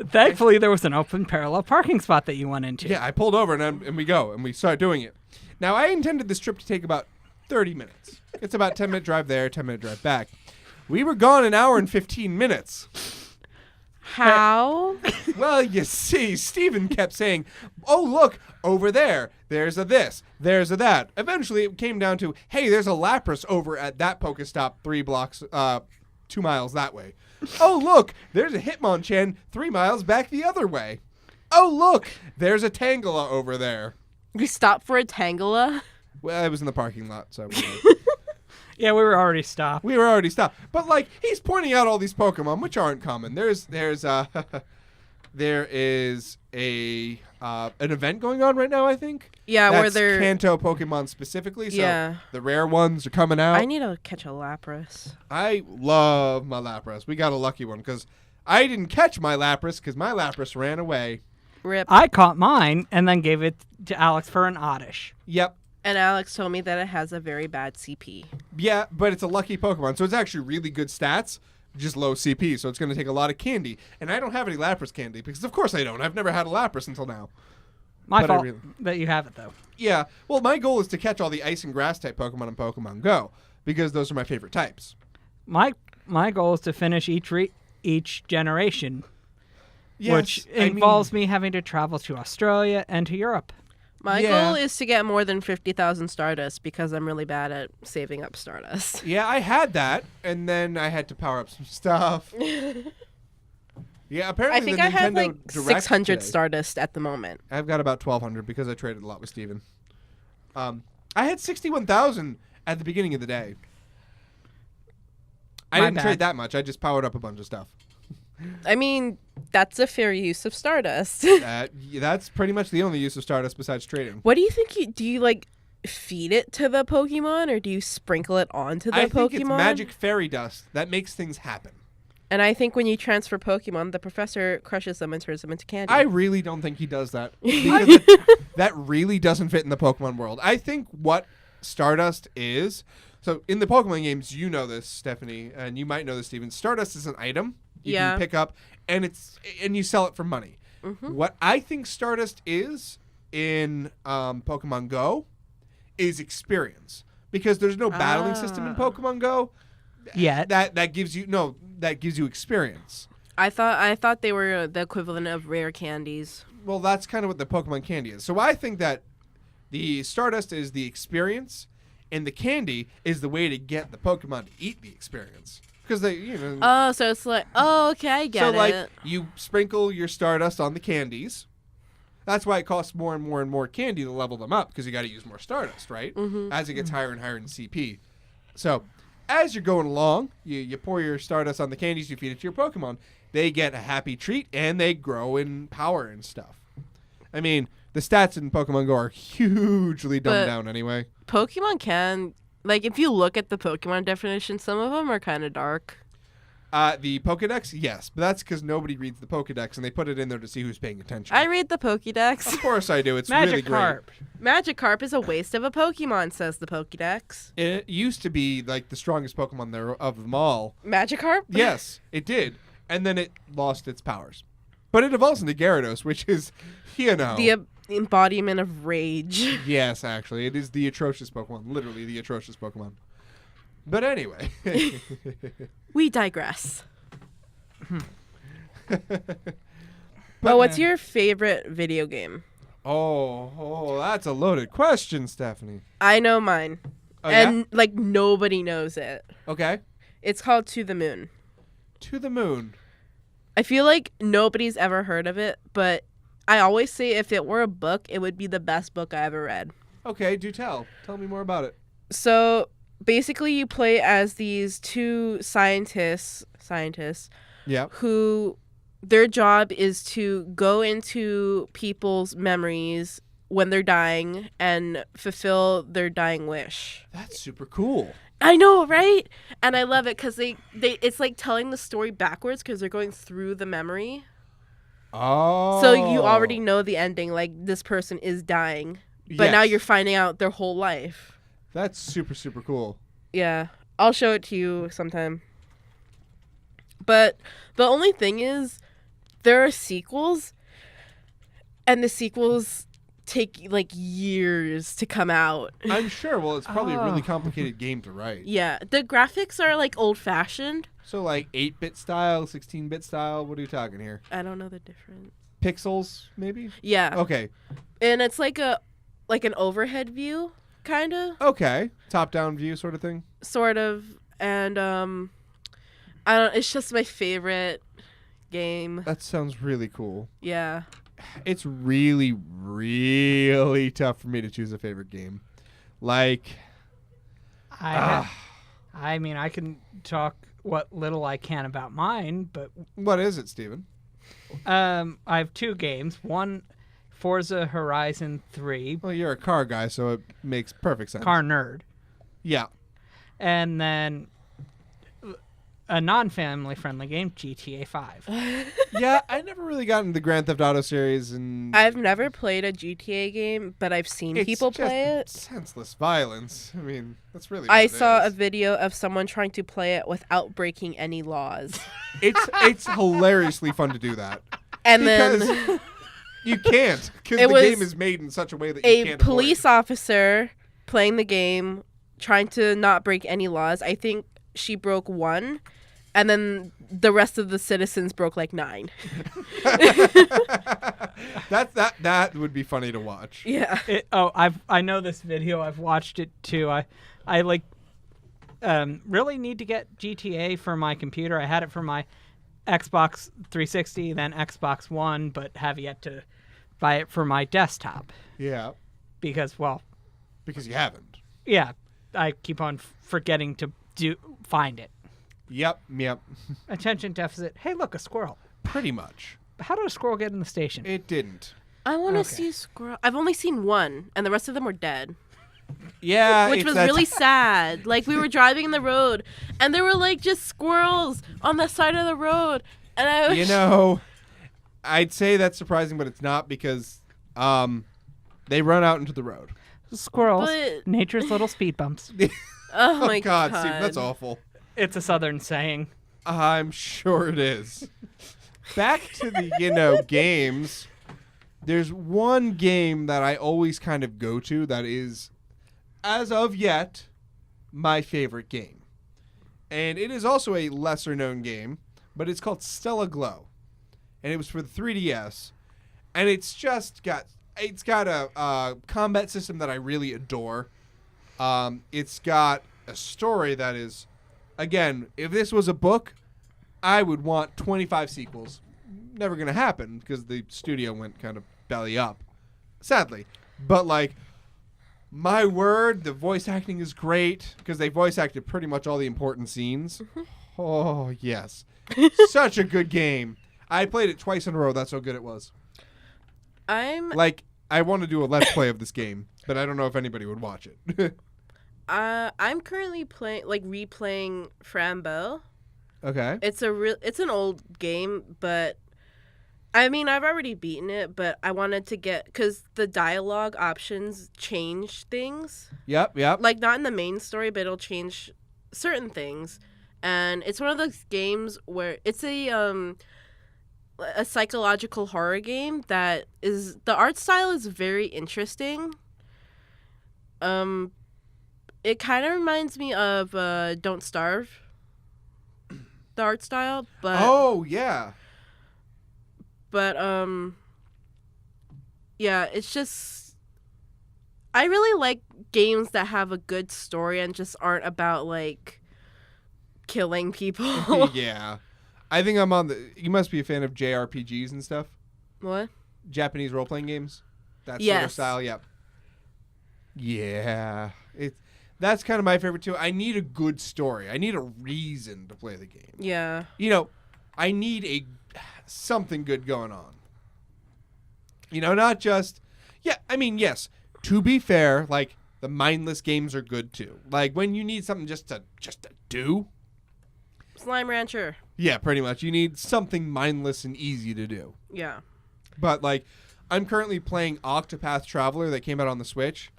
D: Thankfully, there was an open parallel parking spot that you went into.
B: Yeah, I pulled over, and we go, and we start doing it. Now, I intended this trip to take about 30 minutes. It's about 10-minute drive there, 10-minute drive back. We were gone an hour and 15 minutes.
F: How?
B: Well, you see, Steven kept saying, oh, look, over there. There's a this. There's a that. Eventually, it came down to, hey, there's a Lapras over at that Pokestop 3 blocks, 2 miles that way. Oh, look, there's a Hitmonchan 3 miles back the other way. Oh, look, there's a Tangela over there.
F: We stopped for a Tangela?
B: Well, I was in the parking lot, so...
D: Yeah, we were already stopped.
B: We were already stopped. But, like, he's pointing out all these Pokemon, which aren't common. there is an event going on right now, I think.
F: Yeah,
B: That's
F: where they're...
B: Kanto Pokemon specifically, so
F: Yeah.
B: the rare ones are coming out.
F: I need to catch a Lapras.
B: I love my Lapras. We got a lucky one, because I didn't catch my Lapras, because my Lapras ran away.
F: Rip.
D: I caught mine and then gave it to Alex for an oddish.
B: Yep.
F: And Alex told me that it has a very bad CP.
B: Yeah, but it's a lucky Pokemon, so it's actually really good stats, just low CP, so it's going to take a lot of candy. And I don't have any Lapras candy, because of course I don't. I've never had a Lapras until now.
D: My
B: But
D: fault that you have it, though.
B: Yeah, well, my goal is to catch all the ice and grass type Pokemon in Pokemon Go, because those are my favorite types.
D: My goal is to finish each generation, which involves me having to travel to Australia and to Europe.
F: My goal is to get more than 50,000 Stardust because I'm really bad at saving up Stardust.
B: Yeah, I had that, and then I had to power up some stuff. Yeah, apparently
F: I think
B: the
F: I have
B: Nintendo
F: like
B: Direct
F: 600
B: today-
F: Stardust at the moment.
B: I've got about 1,200 because I traded a lot with Steven. I had 61,000 at the beginning of the day. I
D: My
B: didn't
D: bad.
B: trade that much. I just powered up a bunch of stuff.
F: I mean, that's a fair use of Stardust.
B: That's pretty much the only use of Stardust besides trading.
F: What do you think do you like feed it to the Pokemon or do you sprinkle it onto the
B: I
F: Pokemon?
B: think it's magic fairy dust that makes things happen.
F: And I think when you transfer Pokemon, the professor crushes them and turns them into candy.
B: I really don't think he does that. Because that really doesn't fit in the Pokemon world. I think what Stardust is... So in the Pokemon games, you know this, Stephanie, and you might know this, Steven. Stardust is an item you can pick up, and you sell it for money. Mm-hmm. What I think Stardust is in Pokemon Go is experience. Because there's no battling system in Pokemon Go.
D: Yet.
B: That gives you experience.
F: I thought they were the equivalent of rare candies.
B: Well, that's kind of what the Pokemon candy is. So I think that the Stardust is the experience, and the candy is the way to get the Pokemon to eat the experience. Because they,
F: Oh, so it's like, okay, I get it.
B: So, like, you sprinkle your Stardust on the candies. That's why it costs more and more and more candy to level them up, because you got to use more Stardust, right? Mm-hmm. As it gets higher and higher in CP. So, as you're going along, you pour your Stardust on the candies, you feed it to your Pokemon. They get a happy treat, and they grow in power and stuff. I mean, the stats in Pokemon Go are hugely dumbed down anyway.
F: Pokemon can... Like, if you look at the Pokemon definition, some of them are kind of dark.
B: The Pokedex, yes. But that's because nobody reads the Pokedex, and they put it in there to see who's paying attention.
F: I read the Pokedex.
B: Of course I do. It's really great.
D: Magikarp.
F: Magikarp is a waste of a Pokemon, says the Pokedex.
B: It used to be, like, the strongest Pokemon there of them all.
F: Magikarp?
B: Yes, it did. And then it lost its powers. But it evolves into Gyarados, which is,
F: The embodiment of rage.
B: Yes, actually. It is the atrocious Pokemon. Literally the atrocious Pokemon. But anyway.
F: We digress. What's your favorite video game?
B: Oh, that's a loaded question, Stephanie.
F: I know mine.
B: Oh,
F: and, like, nobody knows it.
B: Okay.
F: It's called To the Moon.
B: To the Moon.
F: I feel like nobody's ever heard of it, but I always say if it were a book, it would be the best book I ever read.
B: Okay, do tell. Tell me more about it.
F: So basically you play as these two scientists
B: Yeah.
F: who their job is to go into people's memories when they're dying and fulfill their dying wish.
B: That's super cool.
F: I know, right? And I love it because they it's like telling the story backwards because they're going through the memory.
B: Oh.
F: So you already know the ending, like this person is dying. But now you're finding out their whole life.
B: That's super, super cool.
F: Yeah. I'll show it to you sometime. But the only thing is, there are sequels, and the sequels take, like, years to come out.
B: I'm sure. Well, it's probably a really complicated game to write.
F: Yeah. The graphics are, like, old-fashioned.
B: So, like, 8-bit style, 16-bit style? What are you talking here?
F: I don't know the difference.
B: Pixels, maybe?
F: Yeah.
B: Okay.
F: And it's like an overhead view, kind of.
B: Okay. Top-down view sort of thing?
F: Sort of. And, it's just my favorite game.
B: That sounds really cool.
F: Yeah.
B: It's really, really tough for me to choose a favorite game. Like,
D: I mean, I can talk what little I can about mine, but
B: what is it, Steven?
D: I have two games. One, Forza Horizon 3.
B: Well, you're a car guy, so it makes perfect sense.
D: Car nerd.
B: Yeah.
D: And then a non-family friendly game, GTA 5.
B: Yeah, I never really got into the Grand Theft Auto series, and
F: I've never played a GTA game, but I've seen people play it.
B: Senseless violence. I mean, that's really.
F: I saw a video of someone trying to play it without breaking any laws.
B: It's hilariously fun to do that.
F: And then
B: you can't, because the game is made in such a way that you can't.
F: A police officer playing the game, trying to not break any laws. I think she broke one. And then the rest of the citizens broke like 9.
B: That would be funny to watch.
F: Yeah.
D: I know this video. I've watched it too. I like really need to get GTA for my computer. I had it for my Xbox 360, then Xbox One, but have yet to buy it for my desktop.
B: Yeah.
D: Because
B: you haven't.
D: Yeah, I keep on forgetting to find it.
B: Yep.
D: Attention deficit. Hey, look, a squirrel.
B: Pretty much.
D: How did a squirrel get in the station?
B: It didn't.
F: I want to see squirrel. I've only seen one, and the rest of them were dead.
B: Yeah,
F: which
B: it's
F: was
B: that
F: really sad. Like we were driving the road, and there were like just squirrels on the side of the road, and I was
B: You know, I'd say that's surprising, but it's not because they run out into the road.
D: Squirrels,
F: But-
D: nature's little speed bumps.
F: oh my
B: God, Steve, that's awful.
D: It's a southern saying.
B: I'm sure it is. Back to the, games. There's one game that I always kind of go to that is, as of yet, my favorite game. And it is also a lesser known game, but it's called Stella Glow. And it was for the 3DS. And it's got a combat system that I really adore. It's got a story that is, again, if this was a book, I would want 25 sequels. Never going to happen because the studio went kind of belly up, sadly. But, my word, the voice acting is great because they voice acted pretty much all the important scenes. Oh, yes. Such a good game. I played it twice in a row. That's how good it was. I want to do a Let's Play of this game, but I don't know if anybody would watch it.
F: I'm currently replaying Frambo.
B: Okay.
F: It's an old game, but I mean, I've already beaten it, but I wanted to because the dialogue options change things.
B: Yep.
F: Like, not in the main story, but it'll change certain things. And it's one of those games where it's a psychological horror game that is, the art style is very interesting. It kind of reminds me of Don't Starve, the art style, but
B: Oh, yeah.
F: But, yeah, it's just, I really like games that have a good story and just aren't about, killing people.
B: Yeah. I think you must be a fan of JRPGs and stuff.
F: What?
B: Japanese role-playing games. That sort of
F: Yes.
B: style, yep. Yeah. That's kind of my favorite, too. I need a good story. I need a reason to play the game.
F: Yeah.
B: I need something good going on. Not just... Yeah, I mean, yes. To be fair, the mindless games are good, too. When you need something just to do...
F: Slime Rancher.
B: Yeah, pretty much. You need something mindless and easy to do.
F: Yeah.
B: But, I'm currently playing Octopath Traveler that came out on the Switch.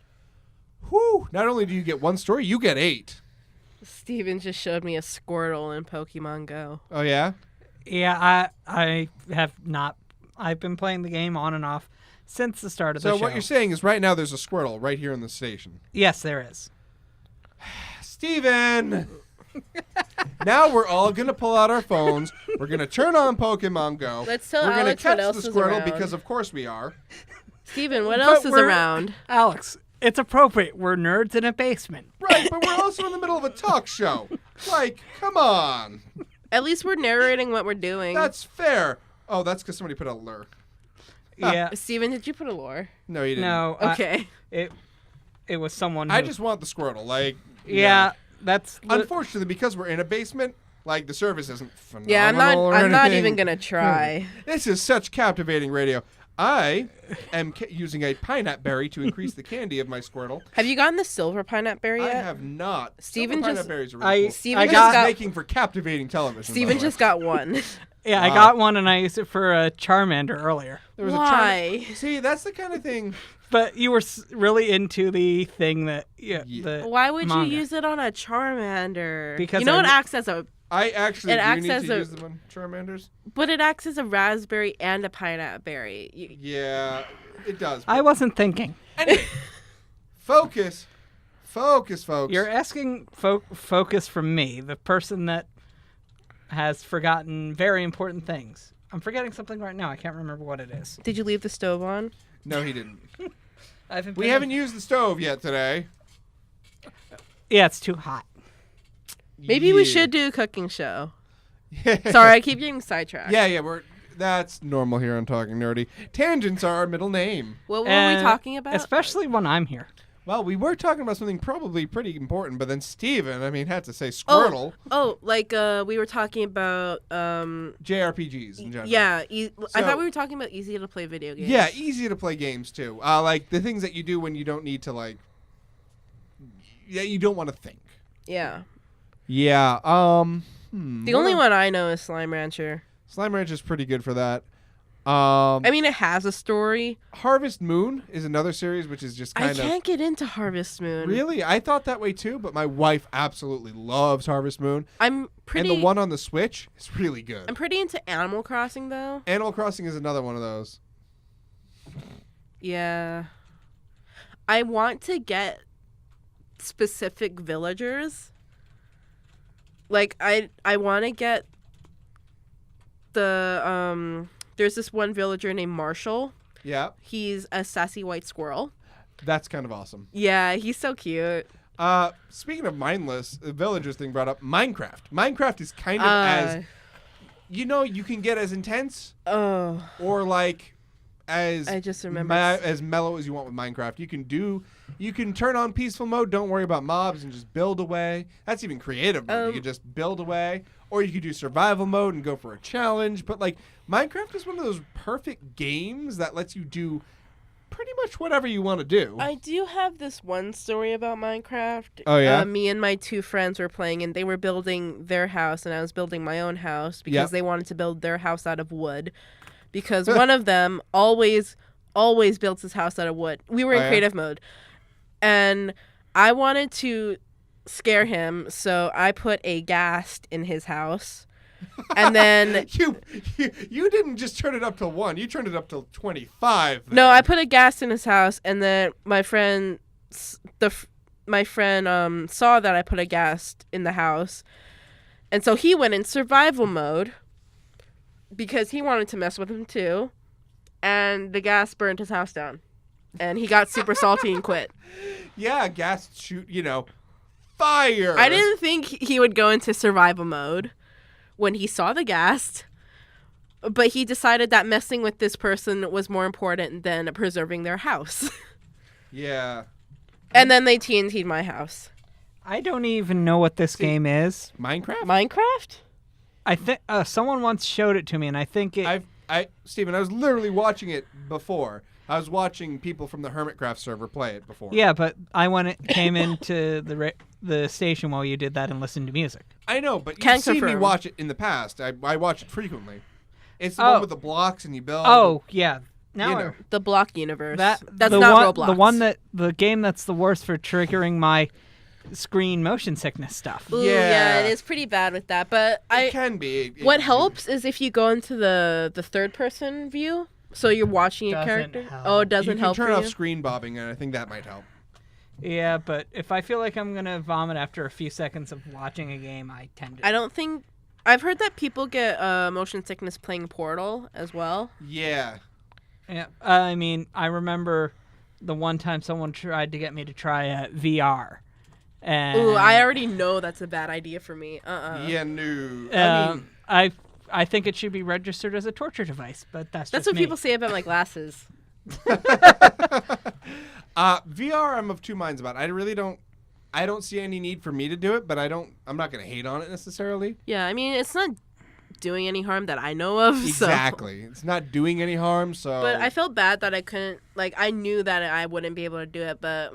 B: Whew! Not only do you get one story, you get 8.
F: Steven just showed me a Squirtle in Pokemon Go.
B: Oh, yeah?
D: Yeah, I have not. I've been playing the game on and off since the start of the show.
B: So what you're saying is right now there's a Squirtle right here in the station.
D: Yes, there is.
B: Steven! Now we're all going to pull out our phones. We're going to turn on Pokemon Go.
F: Let's tell
B: We're gonna
F: Alex what
B: catch
F: else
B: the
F: is
B: Squirtle
F: around.
B: because of course we are.
F: Steven, what else is around?
D: Alex, it's appropriate. We're nerds in a basement.
B: Right, but we're also in the middle of a talk show. Come on.
F: At least we're narrating what we're doing.
B: That's fair. Oh, that's because somebody put a lure.
D: Yeah.
F: Steven, did you put a lure?
B: No, you didn't.
D: No.
F: Okay.
D: It was someone.
B: I
D: who-
B: just want the Squirtle.
D: Yeah, that's.
B: Unfortunately, because we're in a basement, the service isn't phenomenal.
F: Yeah,
B: or
F: I'm not
B: anything.
F: even gonna try.
B: This is such captivating radio. I am using a pineapple berry to increase the candy of my Squirtle.
F: Have you gotten the silver pineapple berry
B: I
F: yet?
B: have not.
F: Steven
B: Silver
F: just-
B: pineapple berries are really cool.
F: Steven
D: I
F: just
B: This is
F: got
B: making for captivating television. by
F: Steven
B: the way.
F: just got one.
D: Yeah, I got one and I used it for a Charmander earlier.
B: There was
F: Why?
B: See, that's the kind of thing.
D: But you were really into the thing that the
F: Why would
D: manga.
F: you use it on a Charmander?
D: Because
F: you know
D: I
F: it
D: re-
F: acts as a,
B: I actually
F: It
B: do
F: acts
B: need
F: as
B: to
F: a-
B: use them on Charmanders.
F: but it acts as a raspberry and a pineapple berry.
B: Yeah, it does.
D: I wasn't thinking.
B: Anyway, focus, folks.
D: You're asking focus from me, the person that has forgotten very important things. I'm forgetting something right now. I can't remember what it is.
F: Did you leave the stove on?
B: No, he didn't.
D: We
B: We haven't used the stove yet today.
D: Yeah, it's too hot.
F: Maybe we
B: Yeah.
F: should do a cooking show.
B: Yeah.
F: Sorry, I keep getting sidetracked.
B: Yeah, that's normal here on Talking Nerdy. Tangents are our middle name.
F: What were we talking about?
D: Especially when I'm here.
B: Well, we were talking about something probably pretty important, but then Steven, had to say Squirtle.
F: We were talking about
B: JRPGs in general.
F: yeah. I
B: So-
F: thought we were talking about easy to play video games.
B: Yeah, easy to play games too. The things that you do when you don't need to you don't want to think.
F: Yeah.
B: Yeah.
F: The only one I know is Slime Rancher.
B: Slime Ranch is pretty good for that.
F: I mean, it has a story.
B: Harvest Moon is another series, which is just kind of...
F: I can't get into Harvest Moon.
B: Really? I thought that way too, but my wife absolutely loves Harvest Moon.
F: I'm pretty...
B: And the one on the Switch is really good.
F: I'm pretty into Animal Crossing, though.
B: Animal Crossing is another one of those.
F: Yeah. I want to get specific villagers. Like, I want to get the... There's this one villager named Marshall.
B: Yeah.
F: He's a sassy white squirrel.
B: That's kind of awesome.
F: Yeah, he's so cute.
B: Speaking of mindless, the villagers thing brought up Minecraft. Minecraft is kind of as... you can get as intense or like as
F: I just remember
B: as mellow as you want with Minecraft. You can turn on peaceful mode, don't worry about mobs, and just build away. That's even creative mode. You can just build away. Or you could do survival mode and go for a challenge. But like Minecraft is one of those perfect games that lets you do pretty much whatever you want to do.
F: I do have this one story about Minecraft.
B: Oh, yeah?
F: Me and my two friends were playing, and they were building their house, and I was building my own house because they wanted to build their house out of wood. Because one of them always builds his house out of wood. We were in creative mode. And I wanted to scare him, so I put a ghast in his house. And then
B: you didn't just turn it up to 1, you turned it up to 25 then.
F: No, I put a ghast in his house, and then my friend saw that I put a ghast in the house, and so he went in survival mode because he wanted to mess with him too, and the gas burned his house down, and he got super salty and quit.
B: Yeah, gas shoot, fire.
F: I didn't think he would go into survival mode when he saw the ghast, but he decided that messing with this person was more important than preserving their house.
B: Yeah.
F: And then they TNT'd my house.
D: I don't even know what this game is.
F: Minecraft?
D: I think someone once showed it to me, and I think it...
B: Steven, I was literally watching it before. I was watching people from the Hermitcraft server play it before.
D: Yeah, but I came into the station while you did that and listened to music.
B: I know, but you've seen me watch it in the past. I watch it frequently. It's the one with the blocks and you build.
D: Oh, yeah. Now
F: the block universe.
D: That's
F: not Roblox.
D: The game that's the worst for triggering my screen motion sickness stuff.
F: Ooh, yeah, it is pretty bad with that. But
B: it can be.
F: What helps is if you go into the third person view, so you're watching your character.
D: Help.
F: Oh, it doesn't help.
B: You can turn
F: for
B: off
F: you?
B: screen bobbing, and I think that might help.
D: Yeah, but if I feel like I'm gonna vomit after a few seconds of watching a game, I tend to.
F: I don't think. I've heard that people get motion sickness playing Portal as well.
B: Yeah.
D: Yeah, I mean, I remember the one time someone tried to get me to try VR. And
F: Ooh, I already know that's a bad idea for me.
B: Yeah, no.
D: I think it should be registered as a torture device, but that's
F: what
D: me.
F: people say about my glasses.
B: VR, I'm of two minds about. I don't see any need for me to do it, but I'm not going to hate on it necessarily.
F: Yeah, I mean, it's not doing any harm that I know of.
B: Exactly.
F: So.
B: It's not doing any harm, so.
F: But I felt bad that I couldn't, I knew that I wouldn't be able to do it, but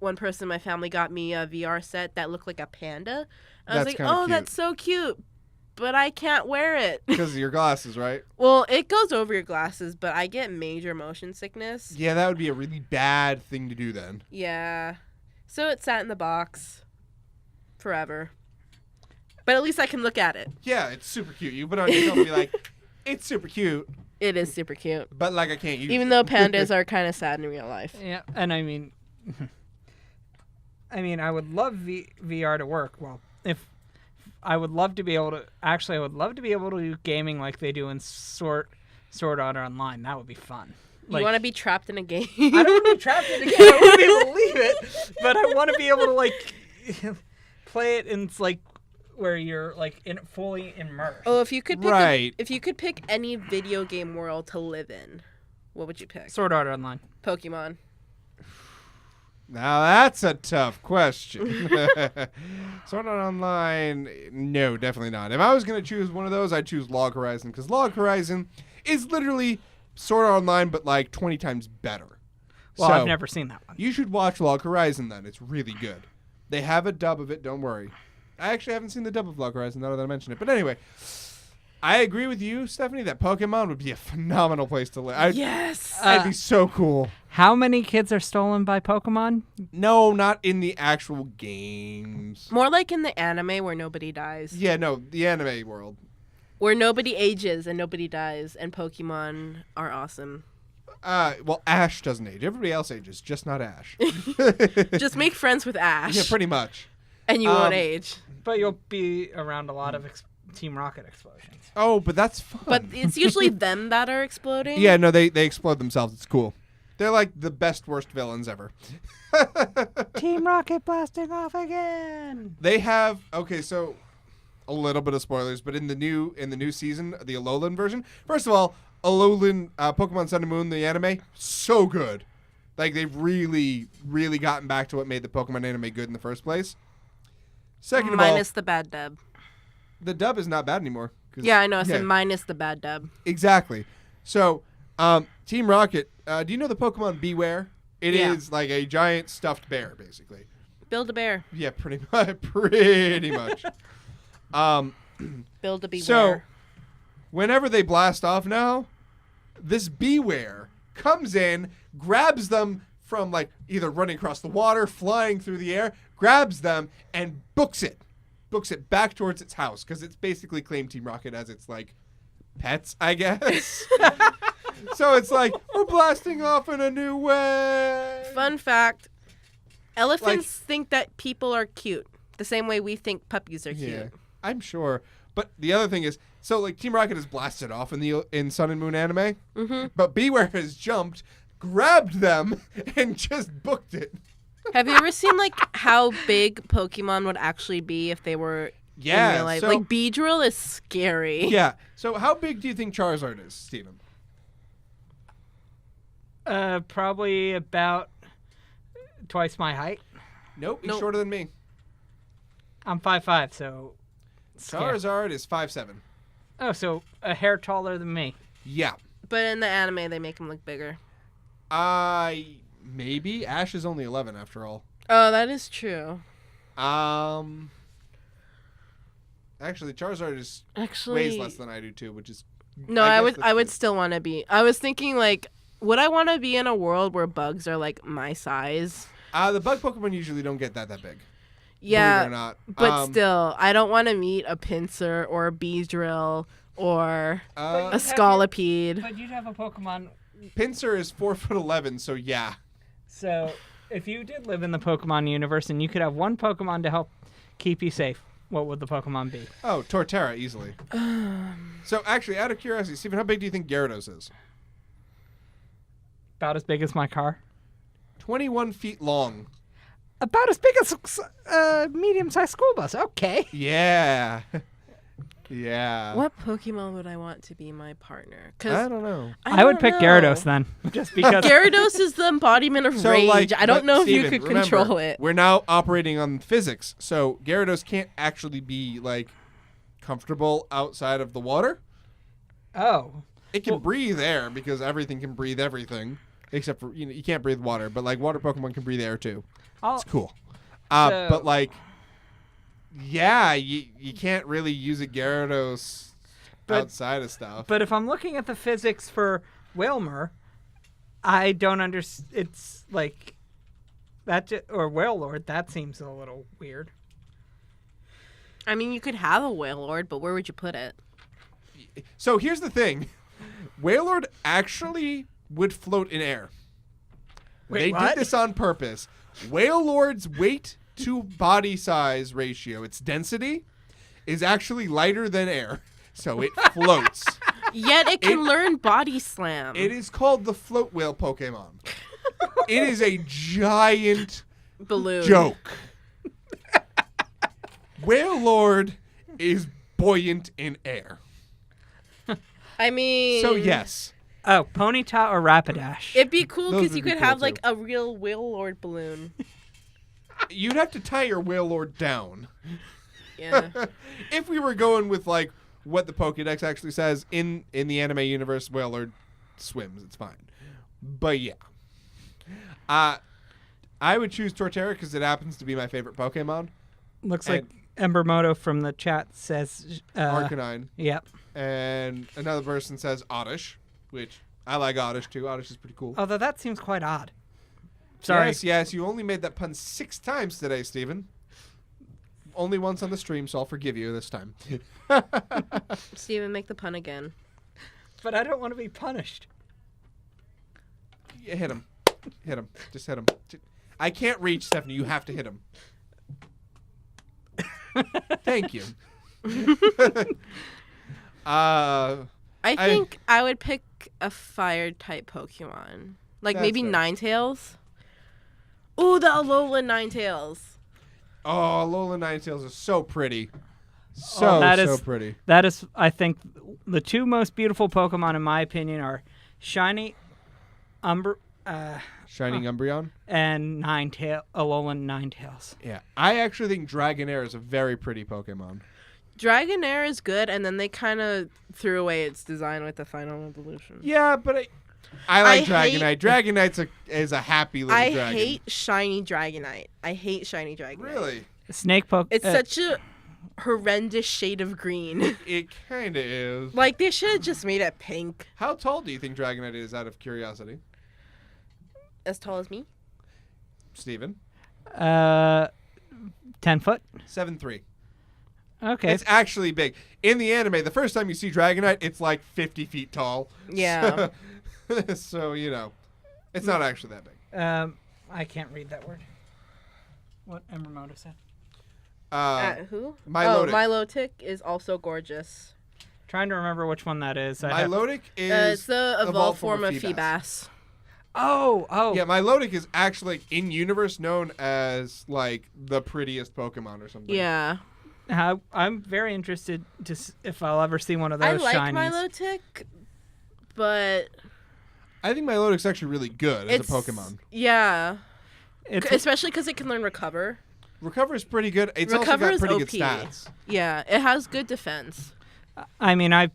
F: one person in my family got me a VR set that looked like a panda. I was like, oh, that's so cute, but I can't wear it.
B: Because of your glasses, right?
F: Well, it goes over your glasses, but I get major motion sickness.
B: Yeah, that would be a really bad thing to do then.
F: Yeah. So it sat in the box forever. But at least I can look at it.
B: Yeah, it's super cute. You put it on your phone and be like, it's super cute.
F: It is super cute.
B: But I can't use it.
F: Even though pandas are kind of sad in real life.
D: Yeah, and I mean, I would love VR to work. Well, I would love to be able to do gaming like they do in Sword Art Online. That would be fun.
F: You want to be trapped in a game?
D: I don't want to be trapped in a game. I wouldn't be able to leave it. But I want to be able to play it in where you're fully immersed.
F: Oh, if you could pick
B: if
F: you could pick any video game world to live in, what would you pick?
D: Sword Art Online.
F: Pokemon.
B: Now that's a tough question. Sword Art Online, no, definitely not. If I was going to choose one of those, I'd choose Log Horizon, because Log Horizon is literally Sword Art Online, but 20 times better.
D: Well,
B: So,
D: I've never seen that one.
B: You should watch Log Horizon then. It's really good. They have a dub of it, don't worry. I actually haven't seen the dub of Log Horizon now that I mention it. But anyway, I agree with you, Stephanie, that Pokemon would be a phenomenal place to live.
F: Yes.
B: That'd be so cool.
D: How many kids are stolen by Pokemon?
B: No, not in the actual games.
F: More like in the anime where nobody dies.
B: Yeah, no, the anime world.
F: Where nobody ages and nobody dies, and Pokemon are awesome.
B: Well, Ash doesn't age. Everybody else ages, just not Ash.
F: Just make friends with Ash.
B: Yeah, pretty much.
F: And you won't age.
D: But you'll be around a lot of Team Rocket explosions.
B: Oh, but that's fun.
F: But it's usually them that are exploding.
B: Yeah, no, they explode themselves. It's cool. They're like the best, worst villains ever.
D: Team Rocket blasting off again.
B: They have so a little bit of spoilers, but in the new season, the Alolan version. First of all, Alolan Pokemon Sun and Moon, the anime, so good. Like they've really, really gotten back to what made the Pokemon anime good in the first place. Second of all,
F: minus the bad dub.
B: the dub is not bad anymore.
F: Yeah, I know. I said minus the bad dub.
B: Exactly. So, Team Rocket, do you know the Pokemon Beware? It is like a giant stuffed bear, basically.
F: Build a bear.
B: Yeah, pretty much. Pretty much.
F: Build a beware.
B: So, whenever they blast off now, this Beware comes in, grabs them from like either running across the water, flying through the air, grabs them, and books it back towards its house because it's basically claimed Team Rocket as its like pets, I guess. So it's like we're blasting off in a new way.
F: Fun fact: elephants think that people are cute, the same way we think puppies are cute.
B: Yeah, I'm sure. But the other thing is, so like Team Rocket has blasted off in Sun and Moon anime, but Beware has jumped, grabbed them, and just booked it.
F: Have you ever seen like how big Pokemon would actually be if they were in real life?
B: So,
F: Like Beedrill is scary.
B: yeah. So how big do you think Charizard is, Steven?
D: Probably about twice my height.
B: Nope, he's
F: Nope.
B: shorter than me.
D: I'm 5'5", so
B: Charizard is 5'7".
D: oh, so a hair taller than me.
B: Yeah.
F: But in the anime, they make him look bigger.
B: Maybe Ash is only 11 after all.
F: Oh, that is true.
B: Actually, Charizard is
F: Actually,
B: weighs less than I do too, which is
F: no.
B: I
F: I
B: guess
F: would.
B: that's
F: I would
B: good.
F: still want to be. I was thinking like, would I want to be in a world where bugs are like my size?
B: The bug Pokemon usually don't get that big. Believe
F: Yeah,
B: it or not.
F: but still, I don't want to meet a Pinsir or a Beedrill or a Scolipede.
D: But you'd have a Pokemon.
B: Pinsir is 4'11", so yeah.
D: So if you did live in the Pokemon universe and you could have one Pokemon to help keep you safe, what would the Pokemon be?
B: Oh, Torterra easily. So actually, out of curiosity, Steven, how big do you think Gyarados is?
D: About as big as my car.
B: 21 feet long.
D: About as big as a medium-sized school bus. Okay.
B: Yeah. Yeah.
F: What Pokemon would I want to be my partner?
B: I
F: Because
B: don't know.
D: I would pick Gyarados then, just because.
F: Gyarados is the embodiment of rage. I don't know if you
B: Steven,
F: could control
B: remember,
F: it.
B: We're now operating on physics, so Gyarados can't actually be like comfortable outside of the water.
D: Oh.
B: It can breathe air because everything can breathe everything, except for you can't breathe water, but like water Pokemon can breathe air too. It's cool. But like, yeah, you can't really use a Gyarados outside of stuff.
D: But if I'm looking at the physics for Wailmer, I don't understand. It's like that, or Wailord. That seems a little weird.
F: I mean, you could have a Wailord, but where would you put it?
B: So here's the thing. Wailord actually would float in air.
D: Wait,
B: They
D: what?
B: did this on purpose. Wailord's weight to body size ratio, its density, is actually lighter than air. So it floats.
F: Yet it can learn Body Slam.
B: It is called the float whale Pokemon. It is a giant
F: Balloon.
B: joke. Wailord is buoyant in air.
F: I mean,
B: So yes.
D: Oh, Ponyta or Rapidash?
F: it'd be cool
B: Those
F: because
B: would
F: you
B: be
F: could
B: cool,
F: have
B: too.
F: like a real Wailord balloon.
B: You'd have to tie your Wailord down.
F: Yeah.
B: If we were going with like what the Pokédex actually says in the anime universe, Wailord swims. It's fine. But yeah. I would choose Torterra because it happens to be my favorite Pokemon.
D: Looks like Embermoto from the chat says
B: Arcanine.
D: Yep.
B: And another person says Oddish, which I like Oddish too. Oddish is pretty cool.
D: Although that seems quite odd. Sorry.
B: Yes, you only made that pun 6 times today, Steven. Only once on the stream, so I'll forgive you this time.
F: Steven, make the pun again.
D: But I don't want to be punished.
B: Yeah, hit him. Hit him. Just hit him. I can't reach, Stephanie. You have to hit him. Thank you.
F: I think I would pick a fire-type Pokemon. Like
B: That's
F: maybe
B: fair.
F: Ninetales. Ooh, the Alolan Ninetales.
B: Oh, Alolan Ninetales is so pretty. So pretty.
D: That is, I think, the 2 most beautiful Pokemon, in my opinion, are Shiny
B: Shining Umbreon?
D: and Alolan Ninetales.
B: Yeah. I actually think Dragonair is a very pretty Pokemon.
F: Dragonair is good, and then they kind of threw away its design with the final evolution.
B: Yeah, but I like
F: I
B: Dragonite.
F: hate-
B: Dragonite is a happy little
F: I
B: dragon.
F: hate shiny Dragonite. I hate shiny Dragonite.
B: Really?
D: Snake Poke.
F: It's such a horrendous shade of green.
B: It kind of is.
F: Like, they should have just made it pink.
B: How tall do you think Dragonite is, out of curiosity?
F: As tall as me?
B: Steven?
D: 10 foot.
B: 7'3".
D: Okay.
B: It's actually big. In the anime, the first time you see Dragonite, it's like 50 feet tall.
F: Yeah.
B: So, it's not actually that big.
D: I can't read that word. What Embermoto said.
F: Who?
B: Milotic.
F: Oh, Milotic is also gorgeous.
D: Trying to remember which one that is.
B: Milotic is
F: It's the evolved form of Feebas.
D: Oh.
B: Yeah, Milotic is actually in universe known as like the prettiest Pokemon or something.
F: Yeah.
D: I'm very interested to if I'll ever see one of
F: I
D: those
F: like
D: shinies.
F: Milotic, but
B: I think Milotic's actually really good as a Pokemon.
F: Yeah.
D: It's
F: Especially because it can learn Recover.
B: Recover is pretty good. It's
F: Recover
B: also
F: is
B: got pretty good
F: OP.
B: stats.
F: Yeah, it has good defense.
D: I mean, I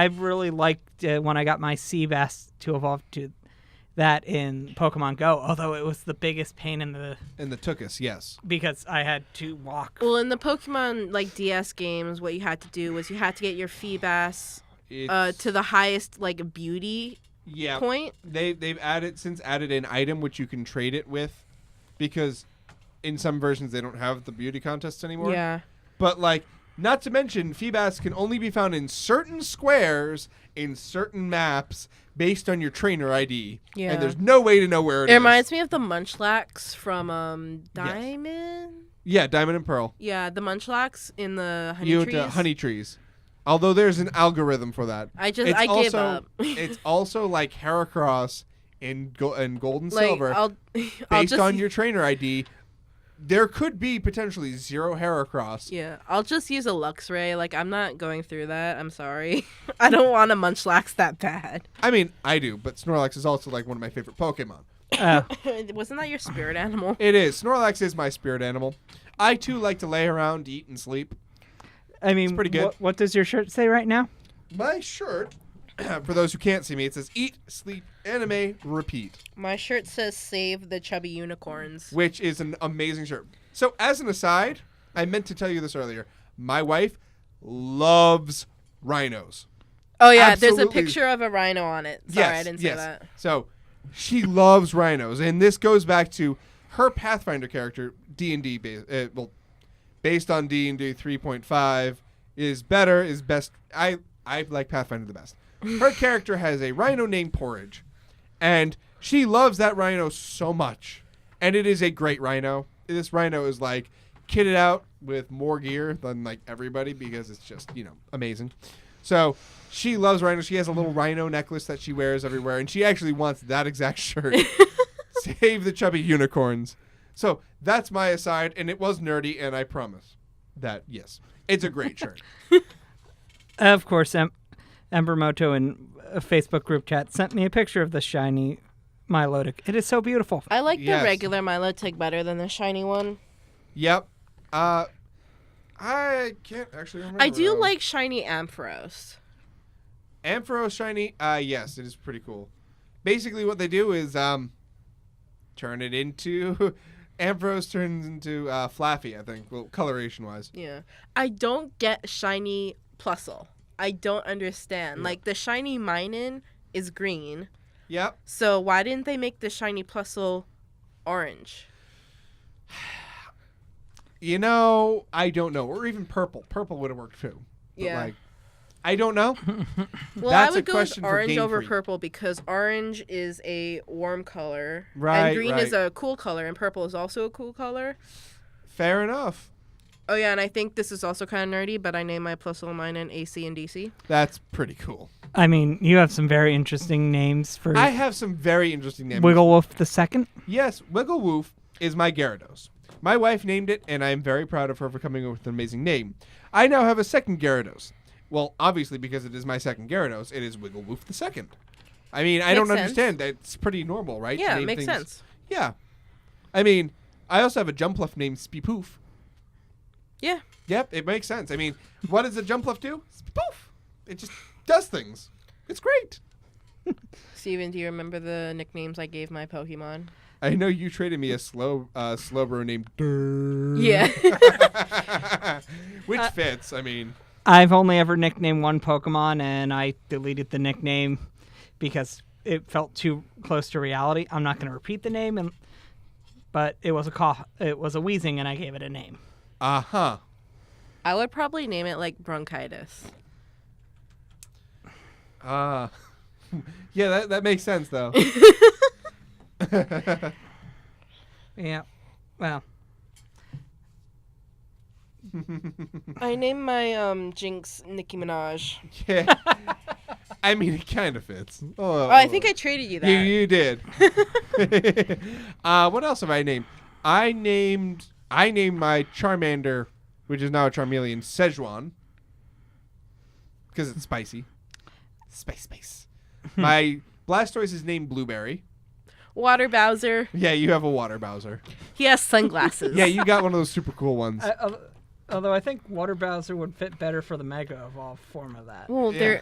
D: really liked when I got my Seabass to evolve to that in Pokemon Go. Although it was the biggest pain in the
B: Tookus, yes.
D: because I had to walk.
F: Well, in the Pokemon like DS games, what you had to do was you had to get your Feebas to the highest like beauty point.
B: They've added an item which you can trade it with, because in some versions they don't have the beauty contests anymore.
F: Yeah.
B: But like, not to mention, Feebas can only be found in certain squares in certain maps based on your trainer ID.
F: Yeah.
B: And there's no way to know where it is.
F: It reminds me of the Munchlax from Diamond.
B: Yeah, Diamond and Pearl.
F: Yeah, the Munchlax in the
B: Honey trees. Although there's an algorithm for that.
F: I gave up.
B: It's also like Heracross and Gold and
F: Like,
B: Silver.
F: I'll
B: Based on your trainer ID, there could be potentially 0 Heracross.
F: Yeah, I'll just use a Luxray. Like, I'm not going through that. I'm sorry. I don't want a Munchlax that bad.
B: I mean, I do, but Snorlax is also like one of my favorite Pokemon.
F: Wasn't that your spirit animal?
B: It is. Snorlax is my spirit animal. I too like to lay around, eat, and sleep.
D: I mean,
B: It's pretty good.
D: What does your shirt say right now?
B: My shirt, for those who can't see me, it says eat, sleep, anime, repeat.
F: My shirt says save the chubby unicorns.
B: Which is an amazing shirt. So, as an aside, I meant to tell you this earlier. My wife loves rhinos.
F: Oh, yeah, there's
B: Absolutely.
F: a picture of a rhino on it. Sorry, I didn't say that.
B: So, she loves rhinos. And this goes back to her Pathfinder character, D&D, based on D&D 3.5, is best. I like Pathfinder the best. Her character has a rhino named Porridge. And she loves that rhino so much. And it is a great rhino. This rhino is like kitted out with more gear than like everybody because it's just, amazing. So she loves rhinos. She has a little rhino necklace that she wears everywhere. And she actually wants that exact shirt. Save the chubby unicorns. So that's my aside. And it was nerdy. And I promise that, yes, it's a great shirt.
D: Of course, Embermoto in a Facebook group chat sent me a picture of the shiny Milotic. It is so beautiful.
F: I like
B: Yes.
F: the regular Milotic better than the shiny one.
B: Yep. I can't actually remember.
F: I do like shiny Ampharos.
B: Ampharos shiny. Yes, it is pretty cool. Basically, what they do is turn it into Ambrose turns into Flaffy, I think, well, coloration wise.
F: Yeah. I don't get shiny Plusle. I don't understand.
B: Yeah.
F: Like, the shiny Minun is green.
B: Yep.
F: So why didn't they make the shiny Plusle orange?
B: You know, I don't know. Or even purple. Purple would have worked too. But
F: Yeah.
B: like, I don't know.
F: Well,
B: That's
F: I would
B: a
F: go
B: question
F: with
B: for
F: orange
B: Game
F: over
B: Freak.
F: purple because orange is a warm color.
B: Right,
F: And green is
B: right.
F: a cool color, and purple is also a cool color.
B: Fair enough.
F: Oh, yeah, and I think this is also kind of nerdy, but I named my Plusle Minun AC and DC.
B: That's pretty cool.
D: I mean, you have some very interesting names for
B: I have some very interesting names.
D: Wigglewolf the Second.
B: Yes, Wigglewoof is my Gyarados. My wife named it, and I am very proud of her for coming up with an amazing name. I now have a second Gyarados. Well, obviously, because it is my second Gyarados, it is Wigglewoof the Second. I mean, I
F: Makes
B: don't
F: sense.
B: understand. That's pretty normal, right? to
F: Yeah,
B: name
F: it makes
B: things-
F: sense.
B: Yeah. I mean, I also have a Jumpluff named Speepoof.
F: Yeah.
B: Yep, it makes sense. I mean, what does a Jumpluff do? Speepoof. It just does things. It's great.
F: Steven, do you remember the nicknames I gave my Pokemon?
B: I know you traded me a Slowbro named Durr.
F: Yeah.
B: Which fits, I mean.
D: I've only ever nicknamed one Pokemon, and I deleted the nickname because it felt too close to reality. I'm not going to repeat the name, but it was a cough. It was a wheezing, and I gave it a name.
B: Uh-huh.
F: I would probably name it like Bronchitis.
B: Yeah, that makes sense, though.
D: Yeah. Well,
F: I named my Jinx Nicki Minaj.
B: Yeah. I mean, it kind of fits.
F: Oh, I think I traded you that.
B: You did. What else have I named? I named my Charmander, which is now a Charmeleon, Szechuan. Because it's spicy. Spice. My Blastoise is named Blueberry.
F: Water Bowser.
B: Yeah, you have a water Bowser.
F: He has sunglasses.
B: Yeah, you got one of those super cool ones.
D: although I think Water Bowser would fit better for the Mega Evolved form of that.
F: Well,
B: Yeah.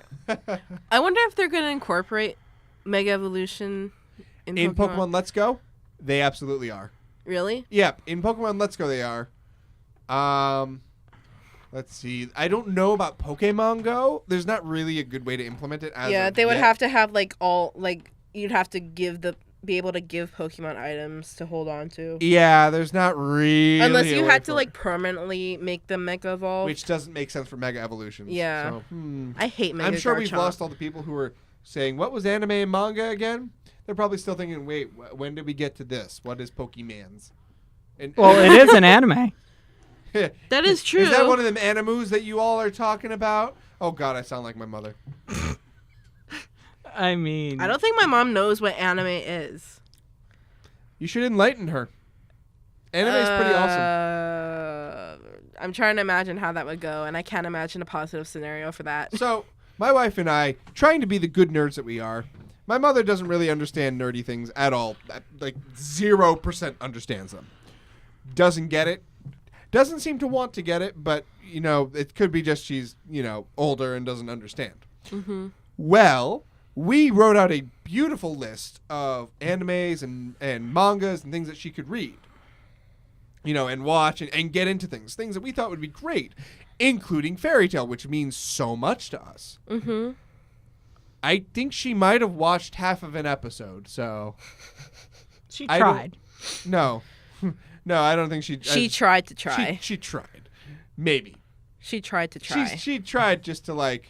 F: I wonder if they're going to incorporate Mega Evolution in
B: Pokemon Let's Go, they absolutely are.
F: Really?
B: Yep, in Pokemon Let's Go they are. Let's see. I don't know about Pokemon Go. There's not really a good way to implement it.
F: Yeah, they would have to have you'd have to be able to give Pokemon items to hold on to.
B: Yeah, there's not really.
F: Unless
B: a
F: you
B: way
F: had to
B: for it,
F: permanently make them Mega Evolve.
B: which doesn't make sense for Mega Evolutions.
F: Yeah.
B: So,
F: I hate Mega
B: I'm sure we've
F: Garchomp.
B: lost all the people who were saying, "What was anime and manga again?" They're probably still thinking, "Wait, when did we get to this? What is Pokemans?" And
D: Well, it is an anime.
F: That is true.
B: Is that one of them animus that you all are talking about? Oh God, I sound like my mother.
D: I mean,
F: I don't think my mom knows what anime is.
B: You should enlighten her. Anime is pretty awesome.
F: I'm trying to imagine how that would go, and I can't imagine a positive scenario for that.
B: So, my wife and I, trying to be the good nerds that we are, my mother doesn't really understand nerdy things at all. Like, 0% understands them. Doesn't get it. Doesn't seem to want to get it, but, it could be just she's, older and doesn't understand.
F: Mm-hmm.
B: Well, we wrote out a beautiful list of animes and mangas and things that she could read. And watch and get into things that we thought would be great, including Fairy Tail, which means so much to us.
F: Mm-hmm.
B: I think she might have watched half of an episode, so...
D: she
B: I don't-
D: tried.
B: No. No, I don't think she...
F: She tried to try.
B: She tried. Maybe.
F: She tried to try.
B: She tried just to,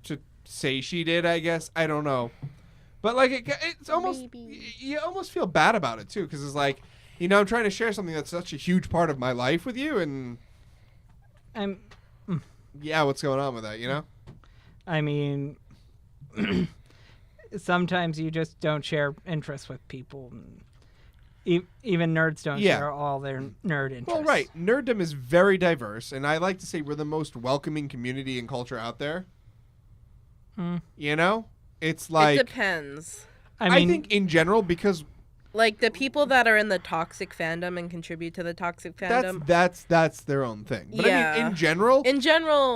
B: to say she did, I guess. I don't know. But, it's almost... You almost feel bad about it, too, because it's like, I'm trying to share something that's such a huge part of my life with you, and... Yeah, what's going on with that,
D: I mean, sometimes you just don't share interests with people. Even nerds don't
B: Yeah.
D: share all their nerd interests.
B: Well, right. Nerddom is very diverse, and I like to say we're the most welcoming community and culture out there. It's like...
F: It depends.
B: I think in general, because...
F: Like, the people that are in the toxic fandom and contribute to the toxic fandom.
B: That's their own thing. But I mean, in general,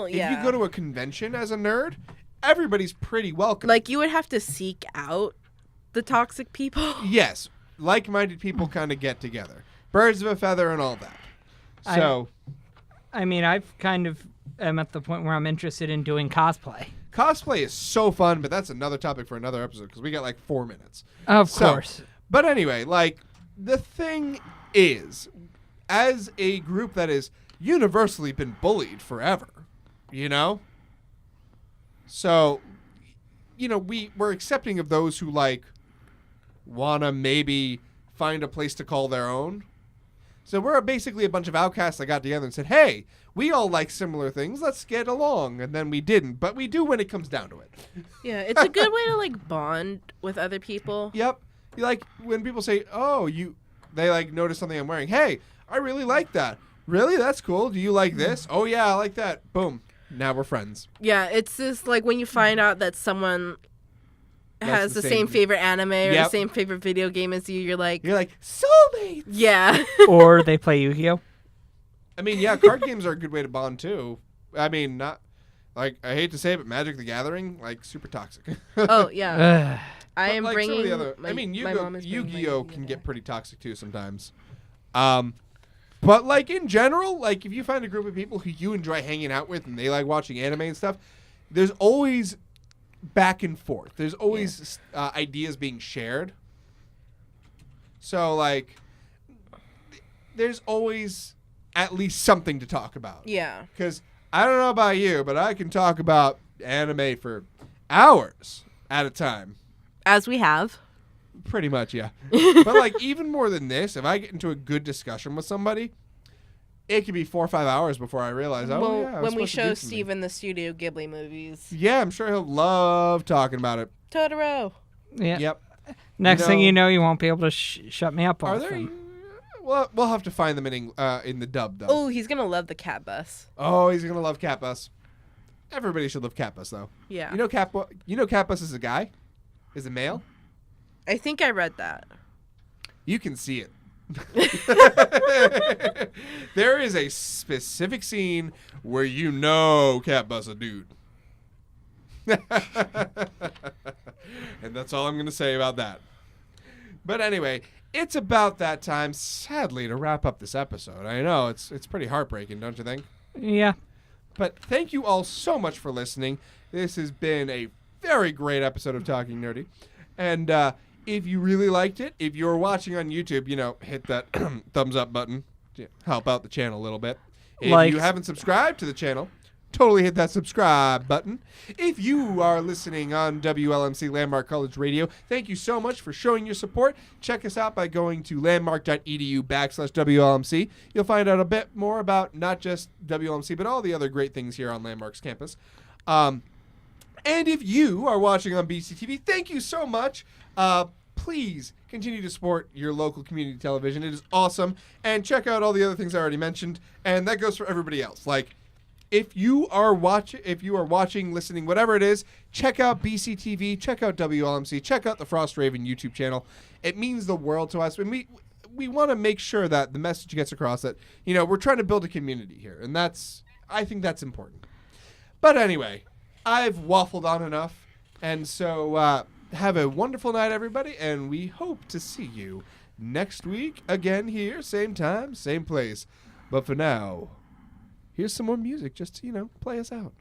F: yeah.
B: if you go to a convention as a nerd, everybody's pretty welcome.
F: Like, you would have to seek out the toxic people.
B: Yes. like-minded people kind of get together. Birds of a feather and all that. So,
D: I mean, I've kind of am at the point where I'm interested in doing cosplay.
B: cosplay is so fun, but that's another topic for another episode because we got like 4 minutes.
D: Of course.
B: But anyway, like, the thing is, as a group that has universally been bullied forever, you know? So, you know, we're accepting of those who, like, want to maybe find a place to call their own. So we're basically a bunch of outcasts that got together and said, hey, we all like similar things. Let's get along. And then we didn't. But we do when it comes down to it.
F: Yeah, it's a good way to, like, bond with other people.
B: Yep. Like, when people say, oh, they, like, notice something I'm wearing. Hey, I really like that. Really? That's cool. Do you like this? Oh, yeah, I like that. Boom. Now we're friends.
F: Yeah, it's just, like, when you find out that someone has the same favorite anime or the same favorite video game as you, you're like,
B: soulmates.
F: Yeah.
D: Or they play Yu-Gi-Oh.
B: I mean, yeah, card games are a good way to bond, too. I mean, not, like, I hate to say it, but Magic the Gathering, like, super toxic.
F: Oh, yeah. I
B: But,
F: am
B: like, some
F: bringing.
B: of the other,
F: my,
B: I mean,
F: my mom is bringing
B: Yu-Gi-Oh
F: my
B: can get pretty toxic, too, sometimes. But, like, in general, like, if you find a group of people who you enjoy hanging out with and they like watching anime and stuff, there's always back and forth. There's always ideas being shared. So, like, there's always at least something to talk about.
F: Yeah.
B: Because I don't know about you, but I can talk about anime for hours at a time.
F: As we have.
B: Pretty much, yeah. But, like, even more than this, if I get into a good discussion with somebody, it could be 4 or 5 hours before I realize,
F: Well,
B: yeah.
F: when we show Steven the Studio Ghibli movies.
B: Yeah, I'm sure he'll love talking about it.
F: Totoro.
D: Yeah.
B: Yep.
D: Next thing you know, you won't be able to shut me up.
B: Are there? Well, we'll have to find them in the dub, though.
F: Oh, he's going to love the Cat Bus.
B: Oh, he's gonna love Cat Bus. Everybody should love Cat Bus, though.
F: Yeah.
B: You know Cat Bus is a guy? Is a male?
F: I think I read that.
B: You can see it. There is a specific scene where you know Cat Bus a dude. And that's all I'm going to say about that. But anyway, it's about that time, sadly, to wrap up this episode. I know, it's pretty heartbreaking, don't you think?
D: Yeah.
B: But thank you all so much for listening. This has been a very great episode of Talking Nerdy. And if you really liked it, if you're watching on YouTube, you know, hit that thumbs up button to help out the channel a little bit. If you haven't subscribed to the channel, totally hit that subscribe button. If you are listening on WLMC Landmark College Radio, thank you so much for showing your support. Check us out by going to landmark.edu/WLMC. You'll find out a bit more about not just WLMC, but all the other great things here on Landmark's campus. And if you are watching on BCTV, thank you so much. Please continue to support your local community television. It is awesome. And check out all the other things I already mentioned. And that goes for everybody else. Like, if you are watching, listening, whatever it is, check out BCTV, check out WLMC, check out the FrostRaven YouTube channel. It means the world to us. And we want to make sure that the message gets across that, you know, we're trying to build a community here. And I think that's important. But anyway, I've waffled on enough. And so, have a wonderful night, everybody, and we hope to see you next week again here, same time, same place. But for now, here's some more music just to, you know, play us out.